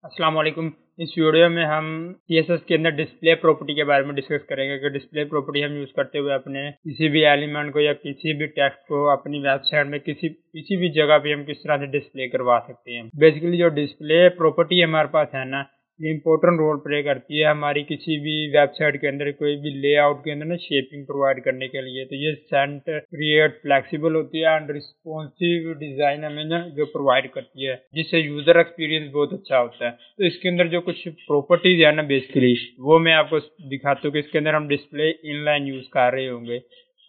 अस्सलाम वालेकुम। इस वीडियो में हम CSS के अंदर डिस्प्ले प्रॉपर्टी के बारे में डिस्कस करेंगे कि डिस्प्ले प्रॉपर्टी हम यूज़ करते हुए अपने किसी भी एलिमेंट को या किसी भी टेक्स्ट को अपनी वेबसाइट में किसी भी जगह पे हम किस तरह से डिस्प्ले करवा सकते हैं। बेसिकली जो डिस्प्ले प्रॉपर्टी हमारे पास है ना, ये इंपॉर्टेंट रोल प्ले करती है हमारी किसी भी वेबसाइट के अंदर कोई भी लेआउट के अंदर ना शेपिंग प्रोवाइड करने के लिए। तो ये सेंटर क्रिएट फ्लेक्सिबल होती है एंड रिस्पॉन्सिव डिजाइन हमें ना जो प्रोवाइड करती है, जिससे यूजर एक्सपीरियंस बहुत अच्छा होता है। तो इसके अंदर जो कुछ प्रॉपर्टीज है ना बेसिकली वो मैं आपको दिखाता हूँ कि इसके अंदर हम डिस्प्ले इनलाइन यूज कर रहे होंगे।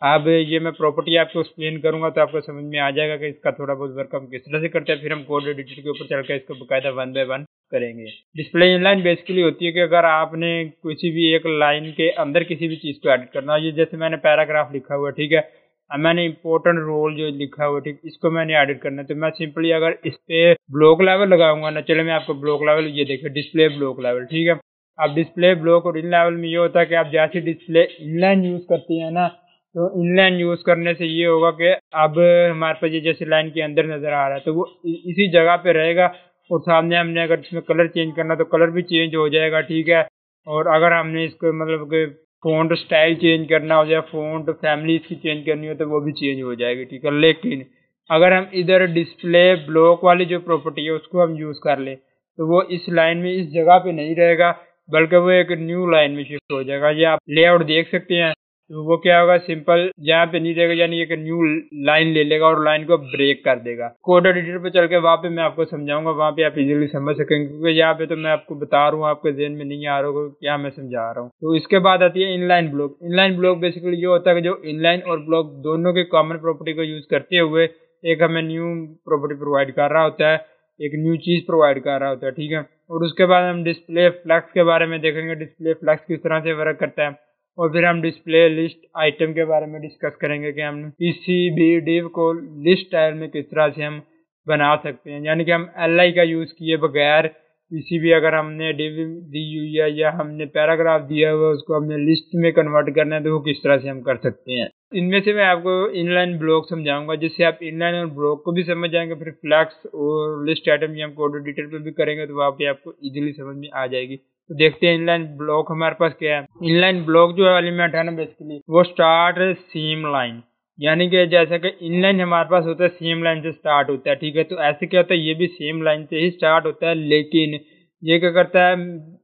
अब ये मैं प्रॉपर्टी आपको एक्सप्लेन करूंगा तो आपको समझ में आ जाएगा कि इसका थोड़ा बहुत वर्क हम किस तरह से करते हैं। फिर हम कोड एडिटर के ऊपर चलकर इसको बकायदा 1 बाय 1 करेंगे। डिस्प्ले इनलाइन बेसिकली होती है कि अगर आपने किसी भी एक लाइन के अंदर किसी भी चीज़ को एडिट करना, ये जैसे मैंने पैराग्राफ लिखा हुआ है, ठीक है, अब मैंने इंपॉर्टेंट रोल जो लिखा हुआ है, ठीक, इसको मैंने एडिट करना है तो मैं सिंपली अगर इस पे ब्लॉक लेवल लगाऊंगा ना, चलो मैं आपको ब्लॉक लेवल, ये देखिए डिस्प्ले ब्लॉक लेवल, ठीक है। अब डिस्प्ले ब्लॉक और इन लेवल में ये होता है कि आप जैसे डिस्प्ले इनलाइन यूज करती है ना, तो इनलाइन यूज करने से ये होगा कि अब हमारे पास ये जैसे लाइन के अंदर नजर आ रहा है तो वो इसी जगह पे रहेगा, और सामने हमने अगर इसमें कलर चेंज करना तो कलर भी चेंज हो जाएगा, ठीक है। और अगर हमने इसको मतलब कि फ़ॉन्ट स्टाइल चेंज करना हो या फ़ॉन्ट फैमिली इसकी चेंज करनी हो तो वो भी चेंज हो जाएगी, ठीक है। लेकिन अगर हम इधर डिस्प्ले ब्लॉक वाली जो प्रॉपर्टी है उसको हम यूज़ कर ले तो वो इस लाइन में इस जगह पे नहीं रहेगा, बल्कि वो एक न्यू लाइन में शिफ्ट हो जाएगा। ये आप लेआउट देख सकते हैं, तो वो क्या होगा, सिंपल यहाँ पे नहीं रहेगा, यानी एक न्यू लाइन ले लेगा और लाइन को ब्रेक कर देगा। कोड एडिटर पे चल के वहाँ पे मैं आपको समझाऊंगा, वहाँ पे आप इजीली समझ सकेंगे, क्योंकि यहाँ पे तो मैं आपको बता रहा हूँ, आपके ज़हन में नहीं आ रहा होगा क्या मैं समझा रहा हूँ। तो इसके बाद आती है inline block. Inline block basically ये होता है कि जो इनलाइन और ब्लॉक दोनों के कॉमन प्रॉपर्टी को यूज करते हुए एक हमें न्यू प्रॉपर्टी प्रोवाइड कर रहा होता है, एक न्यू चीज प्रोवाइड कर रहा होता है, ठीक है। और उसके बाद हम डिस्प्ले फ्लैक्स के बारे में देखेंगे, डिस्प्ले फ्लैक्स किस तरह से वर्क करता है। और फिर हम डिस्प्ले लिस्ट आइटम के बारे में डिस्कस करेंगे कि हम किसी भी डिव को लिस्ट स्टाइल में किस तरह से हम बना सकते हैं, यानी कि हम li का यूज़ किए बगैर किसी भी, अगर हमने डिव दी हुई है या हमने पैराग्राफ दिया हुआ उसको हमने लिस्ट में कन्वर्ट करना है तो वो किस तरह से हम कर सकते हैं। इनमें से मैं आपको इनलाइन ब्लॉक समझाऊंगा, जिससे आप इनलाइन और ब्लॉक को भी समझ जाएंगे। फिर फ्लैक्स और लिस्ट आइटम ये हम कोड एडिटर पे भी करेंगे तो वहाँ पे आपको इजीली समझ में आ जाएगी। तो देखते हैं इनलाइन ब्लॉक हमारे पास क्या है। इनलाइन ब्लॉक जो एलिमेंट है ना बेसिकली वो स्टार्ट सेम लाइन, यानी कि जैसा कि इनलाइन हमारे पास होता है सेम लाइन से स्टार्ट होता है, ठीक है। तो ऐसे क्या होता है, ये भी सेम लाइन से ही स्टार्ट होता है, लेकिन ये क्या करता है,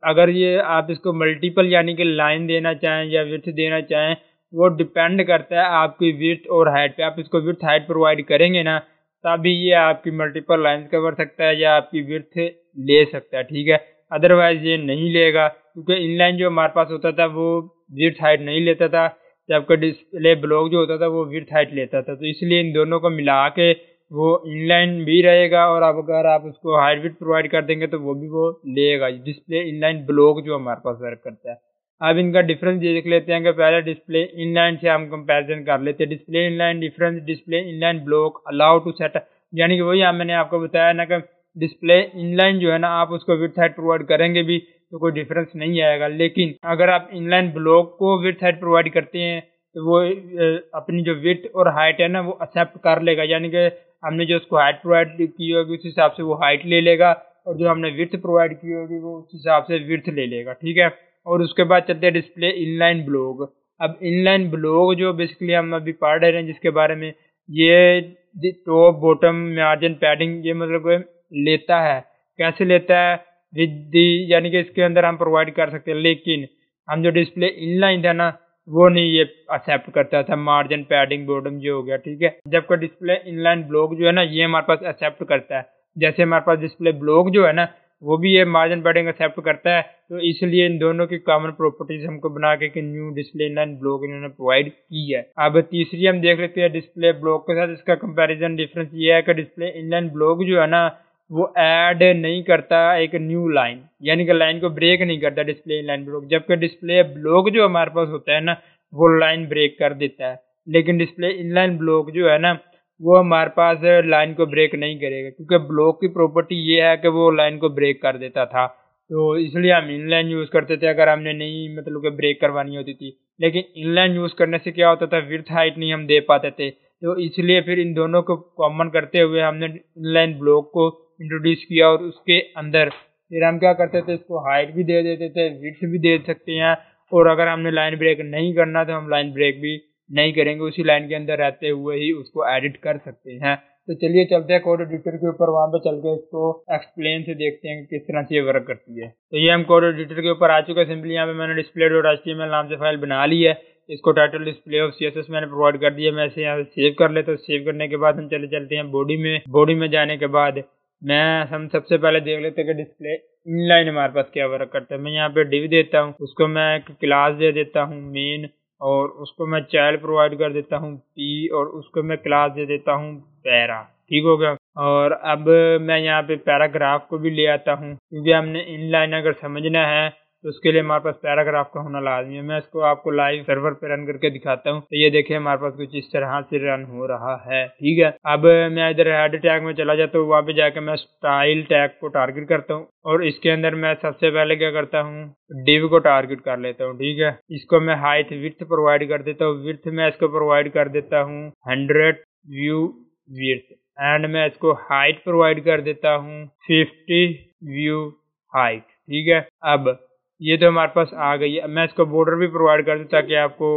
अगर ये आप इसको मल्टीपल यानी कि लाइन देना चाहें या विड्थ देना चाहें, वो डिपेंड करता है आपकी विड्थ और हाइट पे। आप इसको विड्थ हाइट प्रोवाइड करेंगे ना तभी ये आपकी मल्टीपल लाइन कवर सकता है या आपकी विड्थ ले सकता है, ठीक है। अदरवाइज ये नहीं लेगा, क्योंकि इनलाइन जो हमारे पास होता था वो विड्थ हाइट नहीं लेता था, जबकि डिस्प्ले ब्लॉक जो होता था वो विड्थ हाइट लेता था। तो इसलिए इन दोनों को मिला के वो इनलाइन भी रहेगा, और अब अगर आप उसको हाइट विड्थ प्रोवाइड कर देंगे तो वो भी वो लेगा, डिस्प्ले इनलाइन ब्लॉक जो हमारे पास वर्क करता है। अब इनका डिफरेंस देख लेते हैं कि पहले डिस्प्ले इनलाइन से हम कंपैरिजन कर लेते हैं। Display inline difference, display inline block allow to set, यानी कि वही मैंने आपको बताया ना कि डिस्प्ले इनलाइन जो है ना आप उसको विड्थ हाइट प्रोवाइड करेंगे भी तो कोई डिफरेंस नहीं आएगा, लेकिन अगर आप इनलाइन ब्लॉक को विड्थ हाइट प्रोवाइड करते हैं तो वो अपनी जो विड्थ और हाइट है ना वो एक्सेप्ट कर लेगा, यानी कि हमने जो उसको हाइट प्रोवाइड की होगी उस हिसाब से वो हाइट ले लेगा, और जो हमने विड्थ प्रोवाइड की होगी वो उस हिसाब से विड्थ ले लेगा, ठीक है। और उसके बाद चलते हैं डिस्प्ले इनलाइन ब्लॉक। अब इनलाइन ब्लॉक जो बेसिकली हम अभी पढ़ रहे हैं जिसके बारे में, ये टॉप बॉटम मार्जिन पैडिंग ये मतलब लेता है। कैसे लेता है, विद दी, यानी कि इसके अंदर हम प्रोवाइड कर सकते हैं, लेकिन हम जो डिस्प्ले इनलाइन था ना वो नहीं ये एक्सेप्ट करता था मार्जिन पैडिंग बॉटम जो हो गया, ठीक है। जबकि डिस्प्ले इनलाइन ब्लॉक जो है ना ये हमारे पास एक्सेप्ट करता है। जैसे हमारे पास डिस्प्ले ब्लॉक जो है ना वो भी ये मार्जिन पैडिंग एक्सेप्ट करता है, तो इसलिए इन दोनों की कॉमन प्रॉपर्टीज हमको बना के न्यू डिस्प्ले इनलाइन ब्लॉक इन्होंने प्रोवाइड की है। अब तीसरी हम देख लेते हैं डिस्प्ले ब्लॉक के साथ इसका कंपैरिजन। डिफरेंस ये है कि डिस्प्ले इनलाइन ब्लॉक जो है ना वो ऐड नहीं करता एक न्यू लाइन, यानी कि लाइन को ब्रेक नहीं करता डिस्प्ले इनलाइन ब्लॉक, जबकि डिस्प्ले ब्लॉक जो हमारे पास होता है ना वो लाइन ब्रेक कर देता है। लेकिन डिस्प्ले इनलाइन ब्लॉक जो है ना वो हमारे पास लाइन को ब्रेक नहीं करेगा, क्योंकि ब्लॉक की प्रॉपर्टी ये है कि वो लाइन को ब्रेक कर देता था, तो इसलिए हम इनलाइन यूज करते थे अगर हमने नहीं मतलब कि ब्रेक करवानी होती थी। लेकिन इनलाइन यूज करने से क्या होता था, विड्थ हाइट नहीं हम दे पाते थे, तो इसलिए फिर इन दोनों को कॉमन करते हुए हमने इनलाइन ब्लॉक को इंट्रोड्यूस किया और उसके अंदर फिर हम क्या करते थे, इसको हाइट भी दे देते थे, विड्थ भी दे सकते हैं, और अगर हमने लाइन ब्रेक नहीं करना तो हम लाइन ब्रेक भी नहीं करेंगे, उसी लाइन के अंदर रहते हुए ही उसको एडिट कर सकते हैं। तो चलिए चलते हैं कोड एडिटर के ऊपर, वहां पे चल के इसको एक्सप्लेन से देखते हैं कि किस तरह से ये वर्क करती है। तो ये हम कोड एडिटर के ऊपर आ चुके हैं। सिंपली यहाँ पे मैंने display.html नाम से फाइल बना ली है, इसको टाइटल डिस्प्ले ऑफ CSS मैंने प्रोवाइड कर दिया। मैं इसे यहाँ से सेव कर लेता हूँ। सेव करने के बाद हम चलते हैं बॉडी में जाने के बाद हम सबसे पहले देख लेते हैं कि डिस्प्ले इनलाइन हमारे पास क्या वर्क करता है। मैं यहाँ पे डिव देता हूँ, उसको मैं एक क्लास दे देता हूँ मेन, और उसको मैं चाइल्ड प्रोवाइड कर देता हूँ p, और उसको मैं क्लास दे देता हूँ पैरा। ठीक हो गया। और अब मैं यहाँ पे पैराग्राफ को भी ले आता हूँ, क्योंकि हमने इनलाइन अगर समझना है तो उसके लिए हमारे पास पैराग्राफ का होना लाजमी है। मैं इसको आपको लाइव सर्वर पे रन करके दिखाता हूँ। तो ये देखिए हमारे पास कुछ इस तरह से रन हो रहा है। ठीक है, अब मैं इधर हेड टैग में चला जाता हूँ, वहाँ पे जाकर मैं स्टाइल टैग को टारगेट करता हूँ, और इसके अंदर मैं सबसे पहले क्या करता हूँ, डिव को टारगेट कर लेता हूँ। ठीक है, इसको मैं हाइट विड्थ प्रोवाइड कर देता हूँ। विड्थ में इसको प्रोवाइड कर देता हूँ 100 व्यू विड्थ, एंड मैं इसको हाइट प्रोवाइड कर देता हूँ 50 व्यू हाइट। ठीक है, अब ये तो हमारे पास आ गई है। मैं इसको बॉर्डर भी प्रोवाइड कर दूं ताकि आपको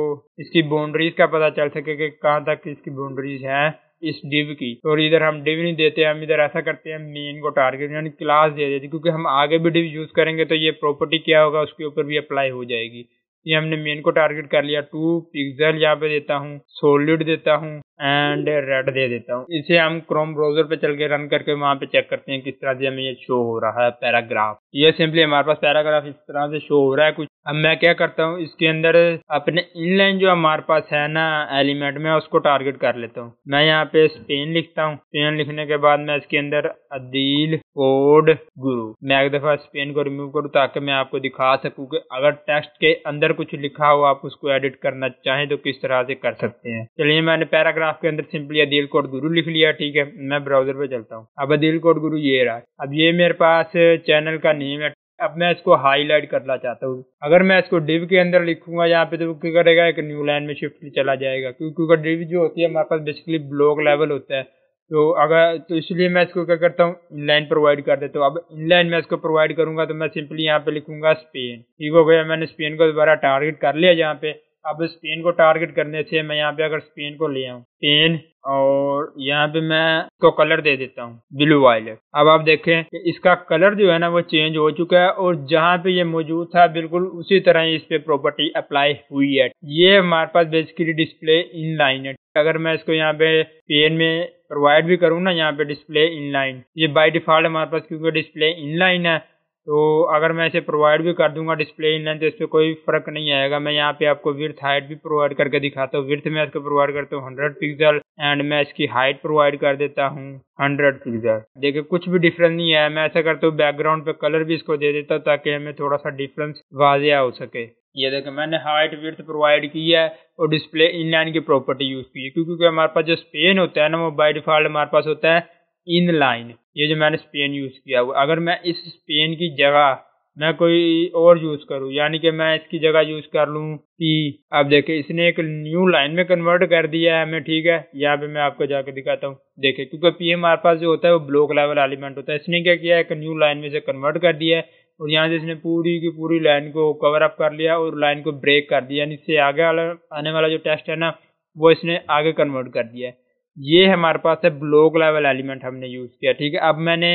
इसकी बाउंड्रीज का पता चल सके कि कहाँ तक इसकी बाउंड्रीज है इस डिव की। और इधर हम डिव नहीं देते, हम इधर ऐसा करते हैं मेन को टारगेट यानी क्लास दे देते, क्योंकि हम आगे भी डिव यूज करेंगे तो ये प्रॉपर्टी क्या होगा उसके ऊपर भी अप्लाई हो जाएगी। ये हमने मेन को टारगेट कर लिया। 2 पिक्सल यहाँ पे देता हूँ, सॉलिड देता हूँ, एंड रेड दे देता हूँ। इसे हम क्रोम ब्राउजर पे चल के रन करके वहां पे चेक करते हैं किस तरह से हमें ये शो हो रहा है पैराग्राफ। ये सिंपली हमारे पास पैराग्राफ इस तरह से शो हो रहा है कुछ। अब मैं क्या करता हूँ, इसके अंदर अपने इनलाइन जो हमारे पास है ना एलिमेंट में, उसको टारगेट कर लेता हूँ। मैं यहाँ पे स्पेन लिखता हूँ। स्पेन लिखने के बाद मैं इसके अंदर अदील कोड गुरु, मैं एक दफा स्पेन को रिमूव करूँ ताकि मैं आपको दिखा सकूँ कि अगर टेक्स्ट के अंदर कुछ लिखा हो आप उसको एडिट करना चाहें तो किस तरह से कर सकते हैं। चलिए मैंने पैराग्राफ के अंदर सिंपली अदील कोड गुरु लिख लिया। ठीक है, मैं ब्राउजर पे चलता हूँ। अब अदील कोड गुरु ये रहा। अब ये मेरे पास चैनल का नेम है। अब मैं इसको हाईलाइट करना चाहता हूँ। अगर मैं इसको डिव के अंदर लिखूंगा यहाँ पे तो क्या करेगा, एक न्यू लाइन में शिफ्ट चला जाएगा, क्योंकि डिव जो होती है हमारे पास बेसिकली ब्लॉक लेवल होता है। तो इसलिए मैं इसको क्या करता हूँ, इनलाइन प्रोवाइड कर देता हूँ। अब इनलाइन में इसको प्रोवाइड करूंगा तो मैं सिंपली यहाँ पे लिखूंगा स्पेन। ठीक हो गया, मैंने स्पेन को दोबारा टारगेट कर लिया यहाँ पे। अब स्पेन को टारगेट करने से मैं यहाँ पे अगर स्पेन को ले आऊँ पेन, और यहाँ पे मैं इसको कलर दे देता हूँ ब्लू वायलेट। अब आप देखें कि इसका कलर जो है ना वो चेंज हो चुका है, और जहाँ पे ये मौजूद था बिल्कुल उसी तरह ही इस पे प्रॉपर्टी अप्लाई हुई है। ये हमारे पास बेसिकली डिस्प्ले इनलाइन है। अगर मैं इसको यहाँ पे पेन में प्रोवाइड भी करूँ ना, यहाँ पे डिस्प्ले इनलाइन, ये बाय डिफॉल्ट हमारे पास क्योंकि डिस्प्ले इनलाइन है, तो अगर मैं इसे प्रोवाइड भी कर दूंगा डिस्प्ले इनलाइन तो इस पर कोई फर्क नहीं आएगा। मैं यहाँ पे आपको विड्थ हाइट भी प्रोवाइड करके दिखाता हूँ। विड्थ में इसको प्रोवाइड करता हूँ 100 पिक्सल, एंड मैं इसकी हाइट प्रोवाइड कर देता हूँ 100 पिक्सल। देखिए कुछ भी डिफरेंस नहीं है। मैं ऐसा करता हूँ बैकग्राउंड पे कलर भी इसको दे देता हूँ ताकि हमें थोड़ा सा डिफरेंस वाजिया हो सके। ये देखो मैंने हाइट विड्थ प्रोवाइड की है और डिस्प्ले इनलाइन की प्रॉपर्टी यूज की है, क्योंकि हमारे पास जो स्पेन होता है ना वो बाय डिफॉल्ट हमारे पास होता है इनलाइन। ये जो मैंने स्पेन यूज किया हुआ, अगर मैं इस स्पेन की जगह मैं कोई और यूज करूँ, यानी कि मैं इसकी जगह यूज कर लूँ पी, अब देखिए इसने एक न्यू लाइन में कन्वर्ट कर दिया है हमें। ठीक है, यहाँ पे मैं आपको जाकर दिखाता हूँ। देखिए क्योंकि पी हमारे पास जो होता है वो ब्लॉक लेवल एलिमेंट होता है, इसने क्या किया, एक न्यू लाइन में से कन्वर्ट कर दिया है, और यहाँ से इसने पूरी की पूरी लाइन को कवर अप कर लिया और लाइन को ब्रेक कर दिया, यानी इससे आगे आने वाला जो टेक्स्ट है ना वो इसने आगे कन्वर्ट कर दिया है। ये हमारे पास है ब्लॉक लेवल एलिमेंट हमने यूज किया। ठीक है, अब मैंने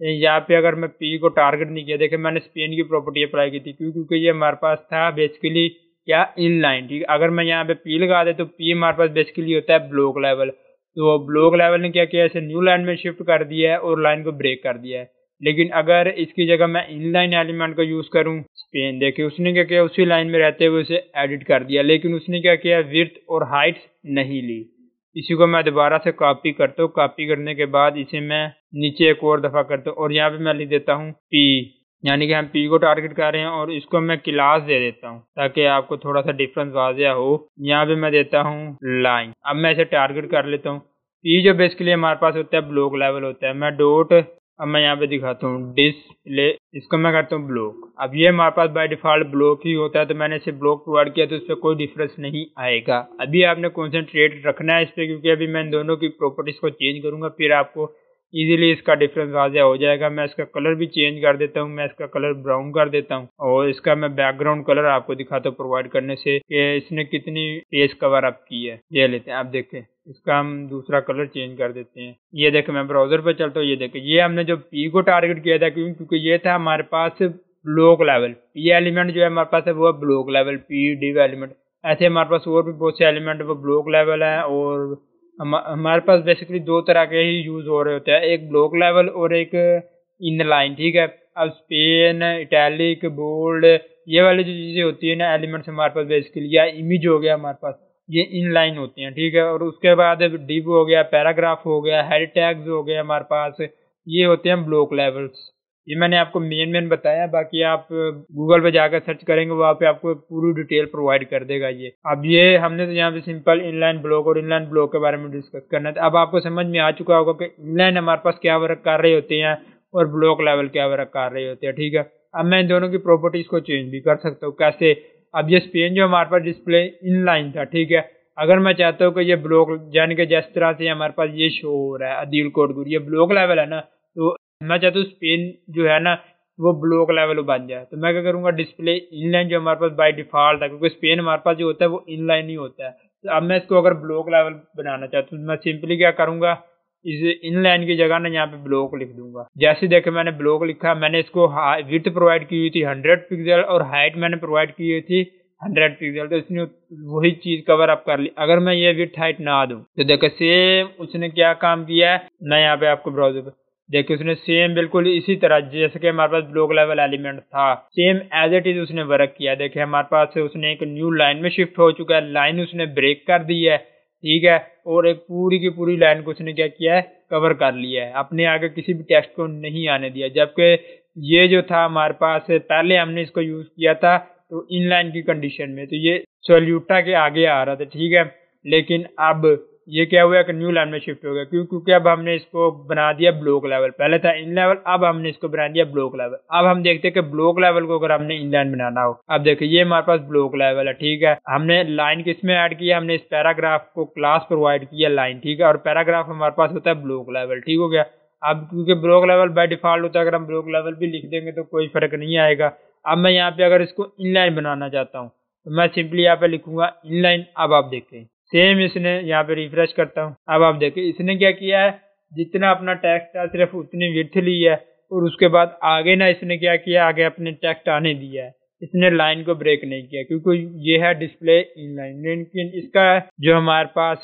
यहाँ पे अगर मैं पी को टारगेट नहीं किया, देखिए मैंने स्पेन की प्रॉपर्टी अप्लाई की थी क्योंकि ये हमारे पास था बेसिकली क्या इनलाइन। ठीक है, अगर मैं यहाँ पे पी लगा दे तो पी हमारे पास बेसिकली होता है ब्लॉक लेवल। तो ब्लॉक लेवल ने क्या किया, इसे न्यू लाइन में शिफ्ट कर दिया है और लाइन को ब्रेक कर दिया है। लेकिन अगर इसकी जगह मैं इनलाइन एलिमेंट को यूज करूं स्पेन, देखिए उसने क्या किया, उसी लाइन में रहते हुए उसे एडिट कर दिया, लेकिन उसने क्या किया, विड्थ और हाइट नहीं ली। इसी को मैं दोबारा से कॉपी करता हूँ। कॉपी करने के बाद इसे मैं नीचे एक और दफा करता हूँ और यहाँ पे मैं लिख देता हूँ पी, यानी कि हम पी को टारगेट कर रहे हैं और इसको मैं क्लास दे देता हूँ ताकि आपको थोड़ा सा डिफरेंस वाजिया हो। यहाँ पे मैं देता हूँ लाइन। अब मैं इसे टारगेट कर लेता हूँ। पी जो बेसिकली हमारे पास होता है ब्लॉक लेवल होता है, मैं डॉट, अब मैं यहाँ पे दिखाता हूँ डिस्प्ले, इसको मैं करता हूँ ब्लॉक। अब ये हमारे पास बाय डिफॉल्ट ब्लॉक ही होता है, तो मैंने इसे ब्लॉक प्रोवाइड किया तो इससे कोई डिफरेंस नहीं आएगा। अभी आपने कॉन्सेंट्रेट रखना है इस पर, क्योंकि अभी मैं इन दोनों की प्रॉपर्टीज को चेंज करूंगा, फिर आपको इजीली इसका डिफरेंस वाज़ेह हो जाएगा। मैं इसका कलर भी चेंज कर देता हूँ, मैं इसका कलर ब्राउन कर देता हूँ और इसका मैं बैकग्राउंड कलर आपको दिखाता हूँ प्रोवाइड करने से कि इसने कितनी पेज कवर अप की है। ये लेते हैं, आप देखें इसका हम दूसरा कलर चेंज कर देते हैं। ये देखें, मैं ब्राउजर पे चलता हूँ, ये देखें ये हमने जो पी को टारगेट किया था क्योंकि ये था हमारे पास ब्लॉक लेवल। पी एलिमेंट जो है हमारे पास है वो है block level, P div element. ऐसे हमारे पास और भी बहुत से एलिमेंट वो ब्लॉक लेवल है और हमारे पास बेसिकली दो तरह के ही यूज हो रहे होते हैं, एक ब्लॉक लेवल और एक इन लाइन। ठीक है, अब स्पेन, इटैलिक, बोल्ड, ये वाली जो चीजें होती है ना एलिमेंट्स हमारे पास बेसिकली, या इमेज हो गया हमारे पास, ये इन लाइन होती हैं। ठीक है, और उसके बाद डिव हो गया, पैराग्राफ हो गया, हेड टैग्स हो गए हमारे पास, ये होते हैं ब्लॉक लेवल्स। ये मैंने आपको मेन बताया, बाकी आप गूगल पे जाकर सर्च करेंगे वहाँ पे आपको पूरी डिटेल प्रोवाइड कर देगा ये। अब ये हमने तो यहाँ पे सिंपल इनलाइन ब्लॉक और इनलाइन ब्लॉक के बारे में डिस्कस करना था। अब आपको समझ में आ चुका होगा कि इनलाइन हमारे पास क्या वर्क कर रहे होते हैं और ब्लॉक लेवल क्या वर्क कर रहे होते हैं। ठीक है, अब मैं इन दोनों की प्रॉपर्टीज को चेंज भी कर सकता हूँ। कैसे? अब ये स्पेन जो हमारे पास डिस्प्ले इनलाइन था, ठीक है, अगर मैं चाहता हूँ कि ये ब्लॉक यानी कि जिस तरह से हमारे पास ये शो हो रहा है अदील कोटगुर, ये ब्लॉक लेवल है ना, तो मैं चाहता हूँ स्पेन जो है ना वो ब्लॉक लेवल बन जाए, तो मैं क्या करूँगा, डिस्प्ले इनलाइन जो हमारे पास बाय डिफॉल्ट है, क्योंकि स्पेन हमारे पास जो होता है वो इनलाइन ही होता है, तो अब मैं इसको अगर ब्लॉक लेवल बनाना चाहता हूँ तो मैं सिंपली क्या करूँगा, इस इनलाइन की जगह ना यहाँ पे ब्लॉक लिख दूंगा। जैसे देखे मैंने ब्लॉक लिखा, मैंने इसको विड्थ प्रोवाइड की हुई थी 100 पिक्सल और हाइट मैंने प्रोवाइड की हुई थी 100 पिक्सल, तो इसने वही चीज कवर अप कर ली। अगर मैं ये विड्थ हाइट ना दूं तो देखो सेम उसने क्या काम किया है, मैं यहाँ पे आपको ब्राउजर पे देखिए उसने सेम बिल्कुल इसी तरह जैसे कि हमारे पास ब्लॉक लेवल एलिमेंट था सेम एज इट इज उसने वर्क किया। देखिए हमारे पास उसने एक न्यू लाइन में शिफ्ट हो चुका है, लाइन उसने ब्रेक कर दी है, ठीक है, और एक पूरी की पूरी लाइन को उसने क्या किया है, कवर कर लिया है, अपने आगे किसी भी टेक्स्ट को नहीं आने दिया। जबकि ये जो था हमारे पास पहले हमने इसको यूज किया था तो इनलाइन की कंडीशन में, तो ये सोल्यूटा के आगे आ रहा था, ठीक है, लेकिन अब ये क्या हुआ कि न्यू लाइन में शिफ्ट हो गया, क्योंकि अब हमने इसको बना दिया ब्लॉक लेवल, पहले था इन लेवल, अब हमने इसको बना दिया ब्लॉक लेवल। अब हम देखते हैं कि ब्लॉक लेवल को अगर हमने इन लाइन बनाना हो, अब देखिए ये हमारे पास ब्लॉक लेवल है, ठीक है, हमने लाइन किस में ऐड किया, हमने इस पैराग्राफ को क्लास प्रोवाइड किया लाइन, ठीक है, और पैराग्राफ हमारे पास होता है ब्लॉक लेवल, ठीक हो गया। अब क्योंकि ब्लॉक लेवल बाय डिफॉल्ट होता है, अगर हम ब्लॉक लेवल भी लिख देंगे तो कोई फर्क नहीं आएगा। अब मैं यहाँ पे अगर इसको इनलाइन बनाना चाहता हूँ तो मैं सिंपली यहाँ पे लिखूंगा इनलाइन। अब आप देखें सेम इसने यहाँ पे रिफ्रेश करता हूँ, अब आप देखें इसने क्या किया है, जितना अपना टेक्स्ट था सिर्फ उतनी विड्थ ली है और उसके बाद आगे ना इसने क्या किया, आगे अपने टेक्स्ट आने दिया है, इसने लाइन को ब्रेक नहीं किया क्योंकि ये है डिस्प्ले इनलाइन। लेकिन इसका जो हमारे पास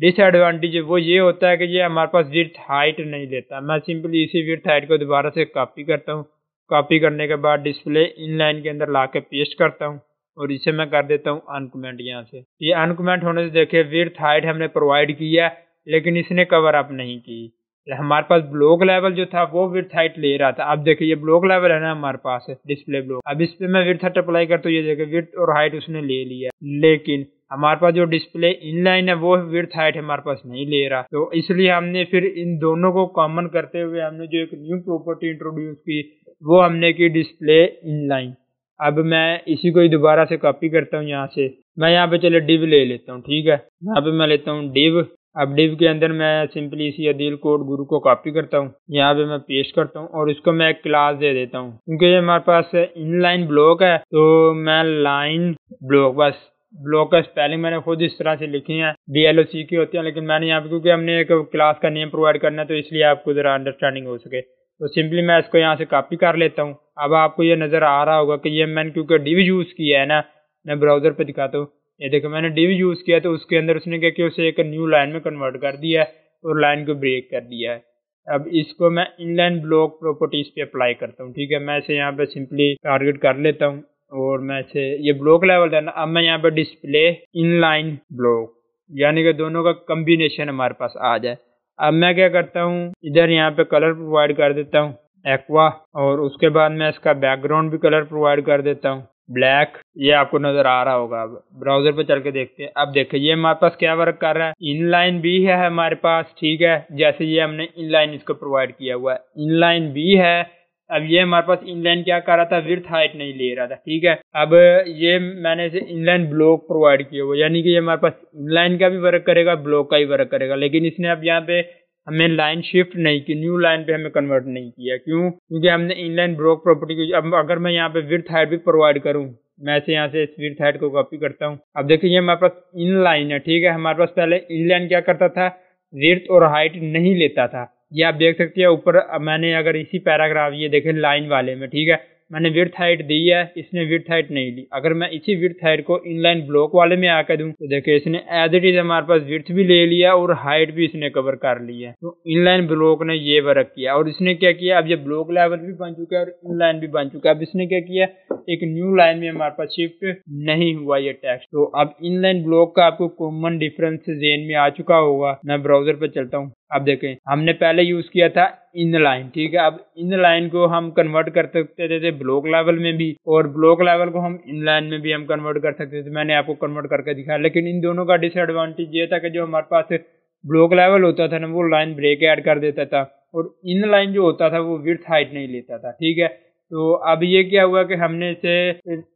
डिसएडवांटेज है वो ये होता है कि ये हमारे पास विड्थ हाइट नहीं लेता। मैं सिंपली इसी विड्थ हाइट को दोबारा से कॉपी करता हूँ, कॉपी करने के बाद डिस्प्ले इनलाइन के अंदर ला के पेस्ट करता हूँ और इसे मैं कर देता हूँ अनकमेंट। यहाँ से ये अनकमेंट होने से देखिए विड्थ हाइट हमने प्रोवाइड किया लेकिन इसने कवर अप नहीं की। हमारे पास ब्लॉक लेवल जो था वो विड्थ हाइट ले रहा था, अब देखिए ये ब्लॉक लेवल है ना हमारे पास है डिस्प्ले ब्लॉक, अब इस पे मैं विड्थ हाइट अप्लाई करता हूँ, ये देखिए विड्थ और हाइट उसने ले लिया, लेकिन हमारे पास जो डिस्प्ले इनलाइन है वो विड्थ हाइट हमारे पास नहीं ले रहा। तो इसलिए हमने फिर इन दोनों को कॉमन करते हुए हमने जो एक न्यू प्रॉपर्टी इंट्रोड्यूस की वो हमने की डिस्प्ले इनलाइन। अब मैं इसी को ही दोबारा से कॉपी करता हूँ, यहाँ से मैं यहाँ पे चले डिव ले लेता हूँ, ठीक है, यहाँ पे मैं लेता हूँ डिव। अब डिव के अंदर मैं सिंपली इसी अदील कोड गुरु को कॉपी करता हूँ, यहाँ पे मैं पेस्ट करता हूँ और इसको मैं एक क्लास दे देता हूँ क्योंकि ये हमारे पास इनलाइन ब्लॉक है, तो मैं लाइन ब्लॉक, बस ब्लॉक का स्पेलिंग मैंने खुद इस तरह से लिखी है, BLOC की होती है, लेकिन मैंने यहाँ पे क्योंकि हमने एक क्लास का नेम प्रोवाइड करना है तो इसलिए आपको जरा अंडरस्टैंडिंग हो सके, तो सिंपली मैं इसको यहाँ से कॉपी कर लेता हूँ। अब आपको ये नजर आ रहा होगा कि ये मैंने क्योंकि डिव यूज किया है ना, मैं ब्राउजर पे दिखाता हूँ, ये देखो मैंने डिव यूज किया तो उसके अंदर उसने क्या किया, उसे एक न्यू लाइन में कन्वर्ट कर दिया है और लाइन को ब्रेक कर दिया है। अब इसको मैं इनलाइन ब्लॉक प्रॉपर्टीज पे अप्लाई करता हूँ, ठीक है, मैं इसे यहाँ पे सिंपली टारगेट कर लेता हूँ और मैं इसे ये ब्लॉक लेवल है ना, अब मैं यहाँ पे डिस्प्ले इनलाइन ब्लॉक यानी कि दोनों का कम्बिनेशन हमारे पास आ जाए। अब मैं क्या करता हूँ, इधर यहाँ पे कलर प्रोवाइड कर देता हूँ एक्वा, और उसके बाद मैं इसका बैकग्राउंड भी कलर प्रोवाइड कर देता हूँ ब्लैक। ये आपको नजर आ रहा होगा, अब ब्राउजर पे चल के देखते हैं। अब देखिए ये हमारे पास क्या वर्क कर रहा है, इनलाइन भी है हमारे पास, ठीक है, जैसे ये हमने इनलाइन इसको प्रोवाइड किया हुआ है, इनलाइन भी है। अब ये हमारे पास इनलाइन क्या कर रहा था, विड्थ हाइट नहीं ले रहा था, ठीक है। अब ये मैंने इसे इनलाइन ब्लॉक प्रोवाइड किया हुआ, यानी कि ये हमारे पास इनलाइन का भी वर्क करेगा, ब्लॉक का भी वर्क करेगा, लेकिन इसने अब यहाँ पे हमें लाइन शिफ्ट नहीं की, न्यू लाइन पे हमें कन्वर्ट नहीं किया। क्यों? क्योंकि हमने इनलाइन ब्लॉक प्रॉपर्टी की। अब अगर मैं यहाँ पे विड्थ हाइट भी प्रोवाइड करूँ, मैं से यहाँ से इस विड्थ हाइट को कॉपी करता हूँ। अब देखिए ये हमारे पास इन लाइन है, ठीक है। हमारे पास पहले इन लाइन क्या करता था, विड्थ और हाइट नहीं लेता था। ये आप देख सकते हैं ऊपर। मैंने अगर इसी पैराग्राफ, ये देखें लाइन वाले में, ठीक है, मैंने विड्थ हाइट दी है, इसने विड्थ हाइट नहीं ली। अगर मैं इसी विड्थ हाइट को इनलाइन ब्लॉक वाले में आकर दूं तो देखिए इसने एज इट इज हमारे पास विड्थ भी ले लिया और हाइट भी इसने कवर कर लिया। तो इनलाइन ब्लॉक ने ये वर्क किया। और इसने क्या किया, अब ये ब्लॉक लेवल भी बन चुका है और इनलाइन भी बन चुका है। अब इसने क्या किया, एक न्यू लाइन में हमारे पास शिफ्ट नहीं हुआ ये टेक्स्ट। तो अब इनलाइन ब्लॉक का आपको कॉमन डिफरेंस जेन में आ चुका होगा। मैं ब्राउजर पे चलता हूँ। अब देखें हमने पहले यूज किया था इन लाइन, ठीक है। अब इन लाइन को हम कन्वर्ट कर सकते थे ब्लॉक लेवल में भी, और ब्लॉक लेवल को हम इन लाइन में भी हम कन्वर्ट कर सकते थे। मैंने आपको कन्वर्ट करके दिखाया। लेकिन इन दोनों का डिसएडवांटेज ये था कि जो हमारे पास ब्लॉक लेवल होता था ना, वो लाइन ब्रेक ऐड कर देता था, और इन लाइन जो होता था वो विड्थ हाइट नहीं लेता था, ठीक है। तो अब ये क्या हुआ कि हमने इसे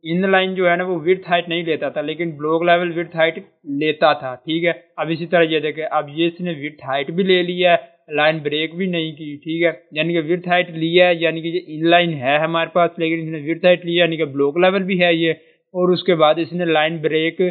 इन लाइन जो है ना वो विड्थ हाइट नहीं लेता था, लेकिन ब्लॉक लेवल विड्थ हाइट लेता था, ठीक है। अब इसी तरह ये देखें, अब ये इसने विड्थ हाइट भी ले लिया है, लाइन ब्रेक भी नहीं की, ठीक है। यानी कि विड्थ हाइट लिया है, यानी कि ये इन लाइन है हमारे पास, लेकिन इसने विड्थ हाइट लिया, यानी कि ब्लॉक लेवल भी है ये। और उसके बाद इसने लाइन ब्रेक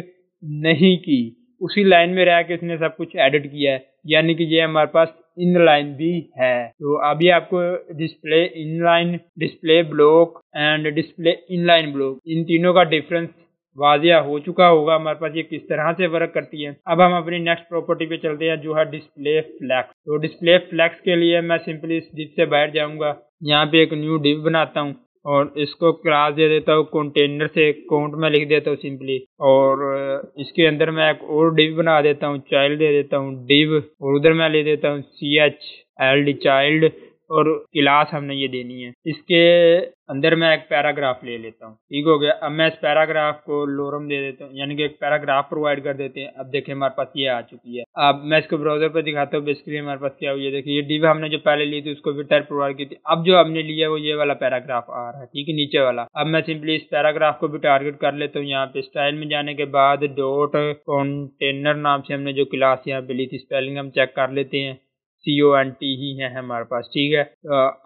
नहीं की, उसी लाइन में रह के इसने सब कुछ एडिट किया है, यानी कि ये हमारे पास इन लाइन भी है। तो अभी आपको display inline, display block and display inline block, इन तीनों का डिफरेंस वाजिया हो चुका होगा हमारे पास ये किस तरह से वर्क करती है। अब हम अपनी नेक्स्ट प्रॉपर्टी पे चलते हैं जो है डिस्प्ले फ्लैक्स। तो डिस्प्ले फ्लैक्स के लिए मैं सिंपली इस डिव से बाहर जाऊंगा, यहाँ पे एक न्यू डिव बनाता हूँ और इसको क्लास दे देता हूँ कंटेनर से, काउंट में लिख देता हूँ सिंपली। और इसके अंदर मैं एक और डिव बना देता हूँ, चाइल्ड दे देता हूँ डिव, और उधर मैं ले देता हूँ CHLD चाइल्ड, और क्लास हमने ये देनी है। इसके अंदर मैं एक पैराग्राफ ले लेता हूँ, ठीक हो गया। अब मैं इस पैराग्राफ को लोरम दे देता हूँ, यानी कि एक पैराग्राफ प्रोवाइड कर देते हैं। अब देखिए हमारे पास ये आ चुकी है। अब मैं इसको ब्राउजर पर दिखाता हूँ। बेसिकली हमारे पास क्या हुई है, देखिए ये डिव हमने जो पहले ली थी उसको भी टाइप प्रोवाइड की थी। अब जो हमने लिया वो ये वाला पैराग्राफ आ रहा है, ठीक है, नीचे वाला। अब मैं सिंपली इस पैराग्राफ को भी टारगेट कर लेता हूँ। यहाँ पे स्टाइल में जाने के बाद डॉट कंटेनर नाम से हमने जो क्लास यहाँ पे ली थी, स्पेलिंग हम चेक कर लेते हैं, CONT ही है हमारे पास, ठीक है।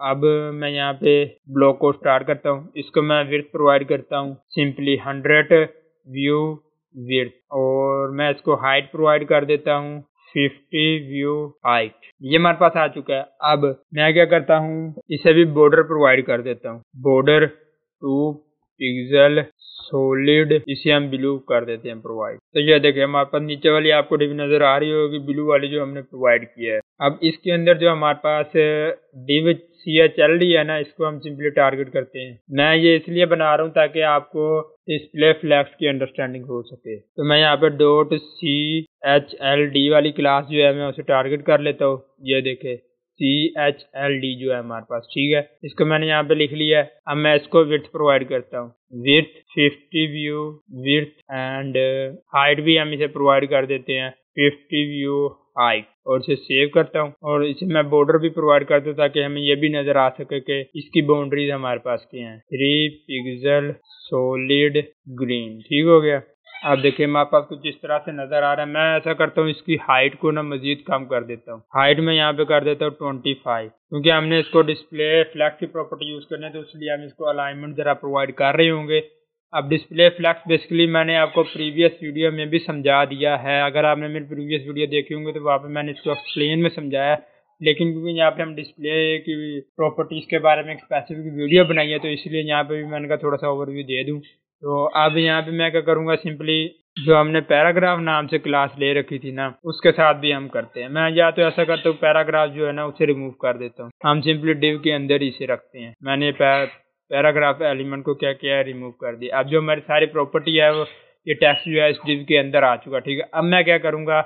अब मैं यहाँ पे ब्लॉक को स्टार्ट करता हूँ। इसको मैं विड्थ प्रोवाइड करता हूँ सिंपली 100 व्यू विड्थ, और मैं इसको हाइट प्रोवाइड कर देता हूँ 50 व्यू हाइट। ये हमारे पास आ चुका है। अब मैं क्या करता हूँ, इसे भी बॉर्डर प्रोवाइड कर देता हूँ, बॉर्डर 2 पिक्सल सॉलिड, इसे हम ब्लू कर देते हैं प्रोवाइड। तो ये देखिए हमारे पास नीचे वाली आपको डिव नजर आ रही होगी, ब्लू वाली जो हमने प्रोवाइड किया है। अब इसके अंदर जो हमारे पास डिव CHLD है ना, इसको हम सिंपली टारगेट करते हैं। मैं ये इसलिए बना रहा हूँ ताकि आपको डिस्प्ले फ्लैक्स की अंडरस्टैंडिंग हो सके। तो मैं यहाँ पे डॉट CHLD वाली क्लास जो है मैं उसे टारगेट कर लेता हूँ। ये देखे CHLD जो है हमारे पास, ठीक है। इसको मैंने यहाँ पे लिख लिया है। अब मैं इसको विड्थ प्रोवाइड करता हूँ, width 50 view width, and height भी हम इसे प्रोवाइड कर देते हैं 50 व्यू हाइट, और इसे सेव करता हूँ। और इसे मैं बॉर्डर भी प्रोवाइड करता हूँ ताकि हमें ये भी नजर आ सके कि इसकी बाउंड्रीज हमारे पास क्या हैं, 3 पिक्सल सॉलिड ग्रीन, ठीक हो गया। अब देखिए हमारे पास कुछ इस तरह से नजर आ रहा है। मैं ऐसा करता हूँ, इसकी हाइट को ना मजीद कम कर देता हूँ। हाइट में यहाँ पे कर देता हूँ 25, क्योंकि हमने इसको डिस्प्ले फ्लैक्स की प्रॉपर्टी यूज करने, तो इसलिए हम इसको अलाइनमेंट जरा प्रोवाइड कर रहे होंगे। अब डिस्प्ले फ्लैक्स बेसिकली मैंने आपको प्रीवियस वीडियो में भी समझा दिया है। अगर आपने मेरी प्रीवियस वीडियो देखी होंगे तो वहाँ पे मैंने इसको एक्सप्लेन में समझाया, लेकिन क्योंकि यहाँ पे हम डिस्प्ले की प्रॉपर्टीज के बारे में एक स्पेसिफिक वीडियो बनाई है, तो इसलिए यहाँ पे भी मैंने कहा थोड़ा सा ओवरव्यू दे दूँ। तो अब यहाँ पे मैं क्या करूँगा, सिंपली जो हमने पैराग्राफ नाम से क्लास ले रखी थी ना, उसके साथ भी हम करते हैं। मैं या तो ऐसा करता हूँ पैराग्राफ जो है ना उसे रिमूव कर देता हूँ, हम सिंपली डिव के अंदर ही इसे रखते हैं। मैंने पैराग्राफ एलिमेंट को क्या किया है, रिमूव कर दिया। अब जो हमारी सारी प्रॉपर्टी है वो ये टेक्स्ट जो है इस डिव के अंदर आ चुका, ठीक है। अब मैं क्या करूँगा,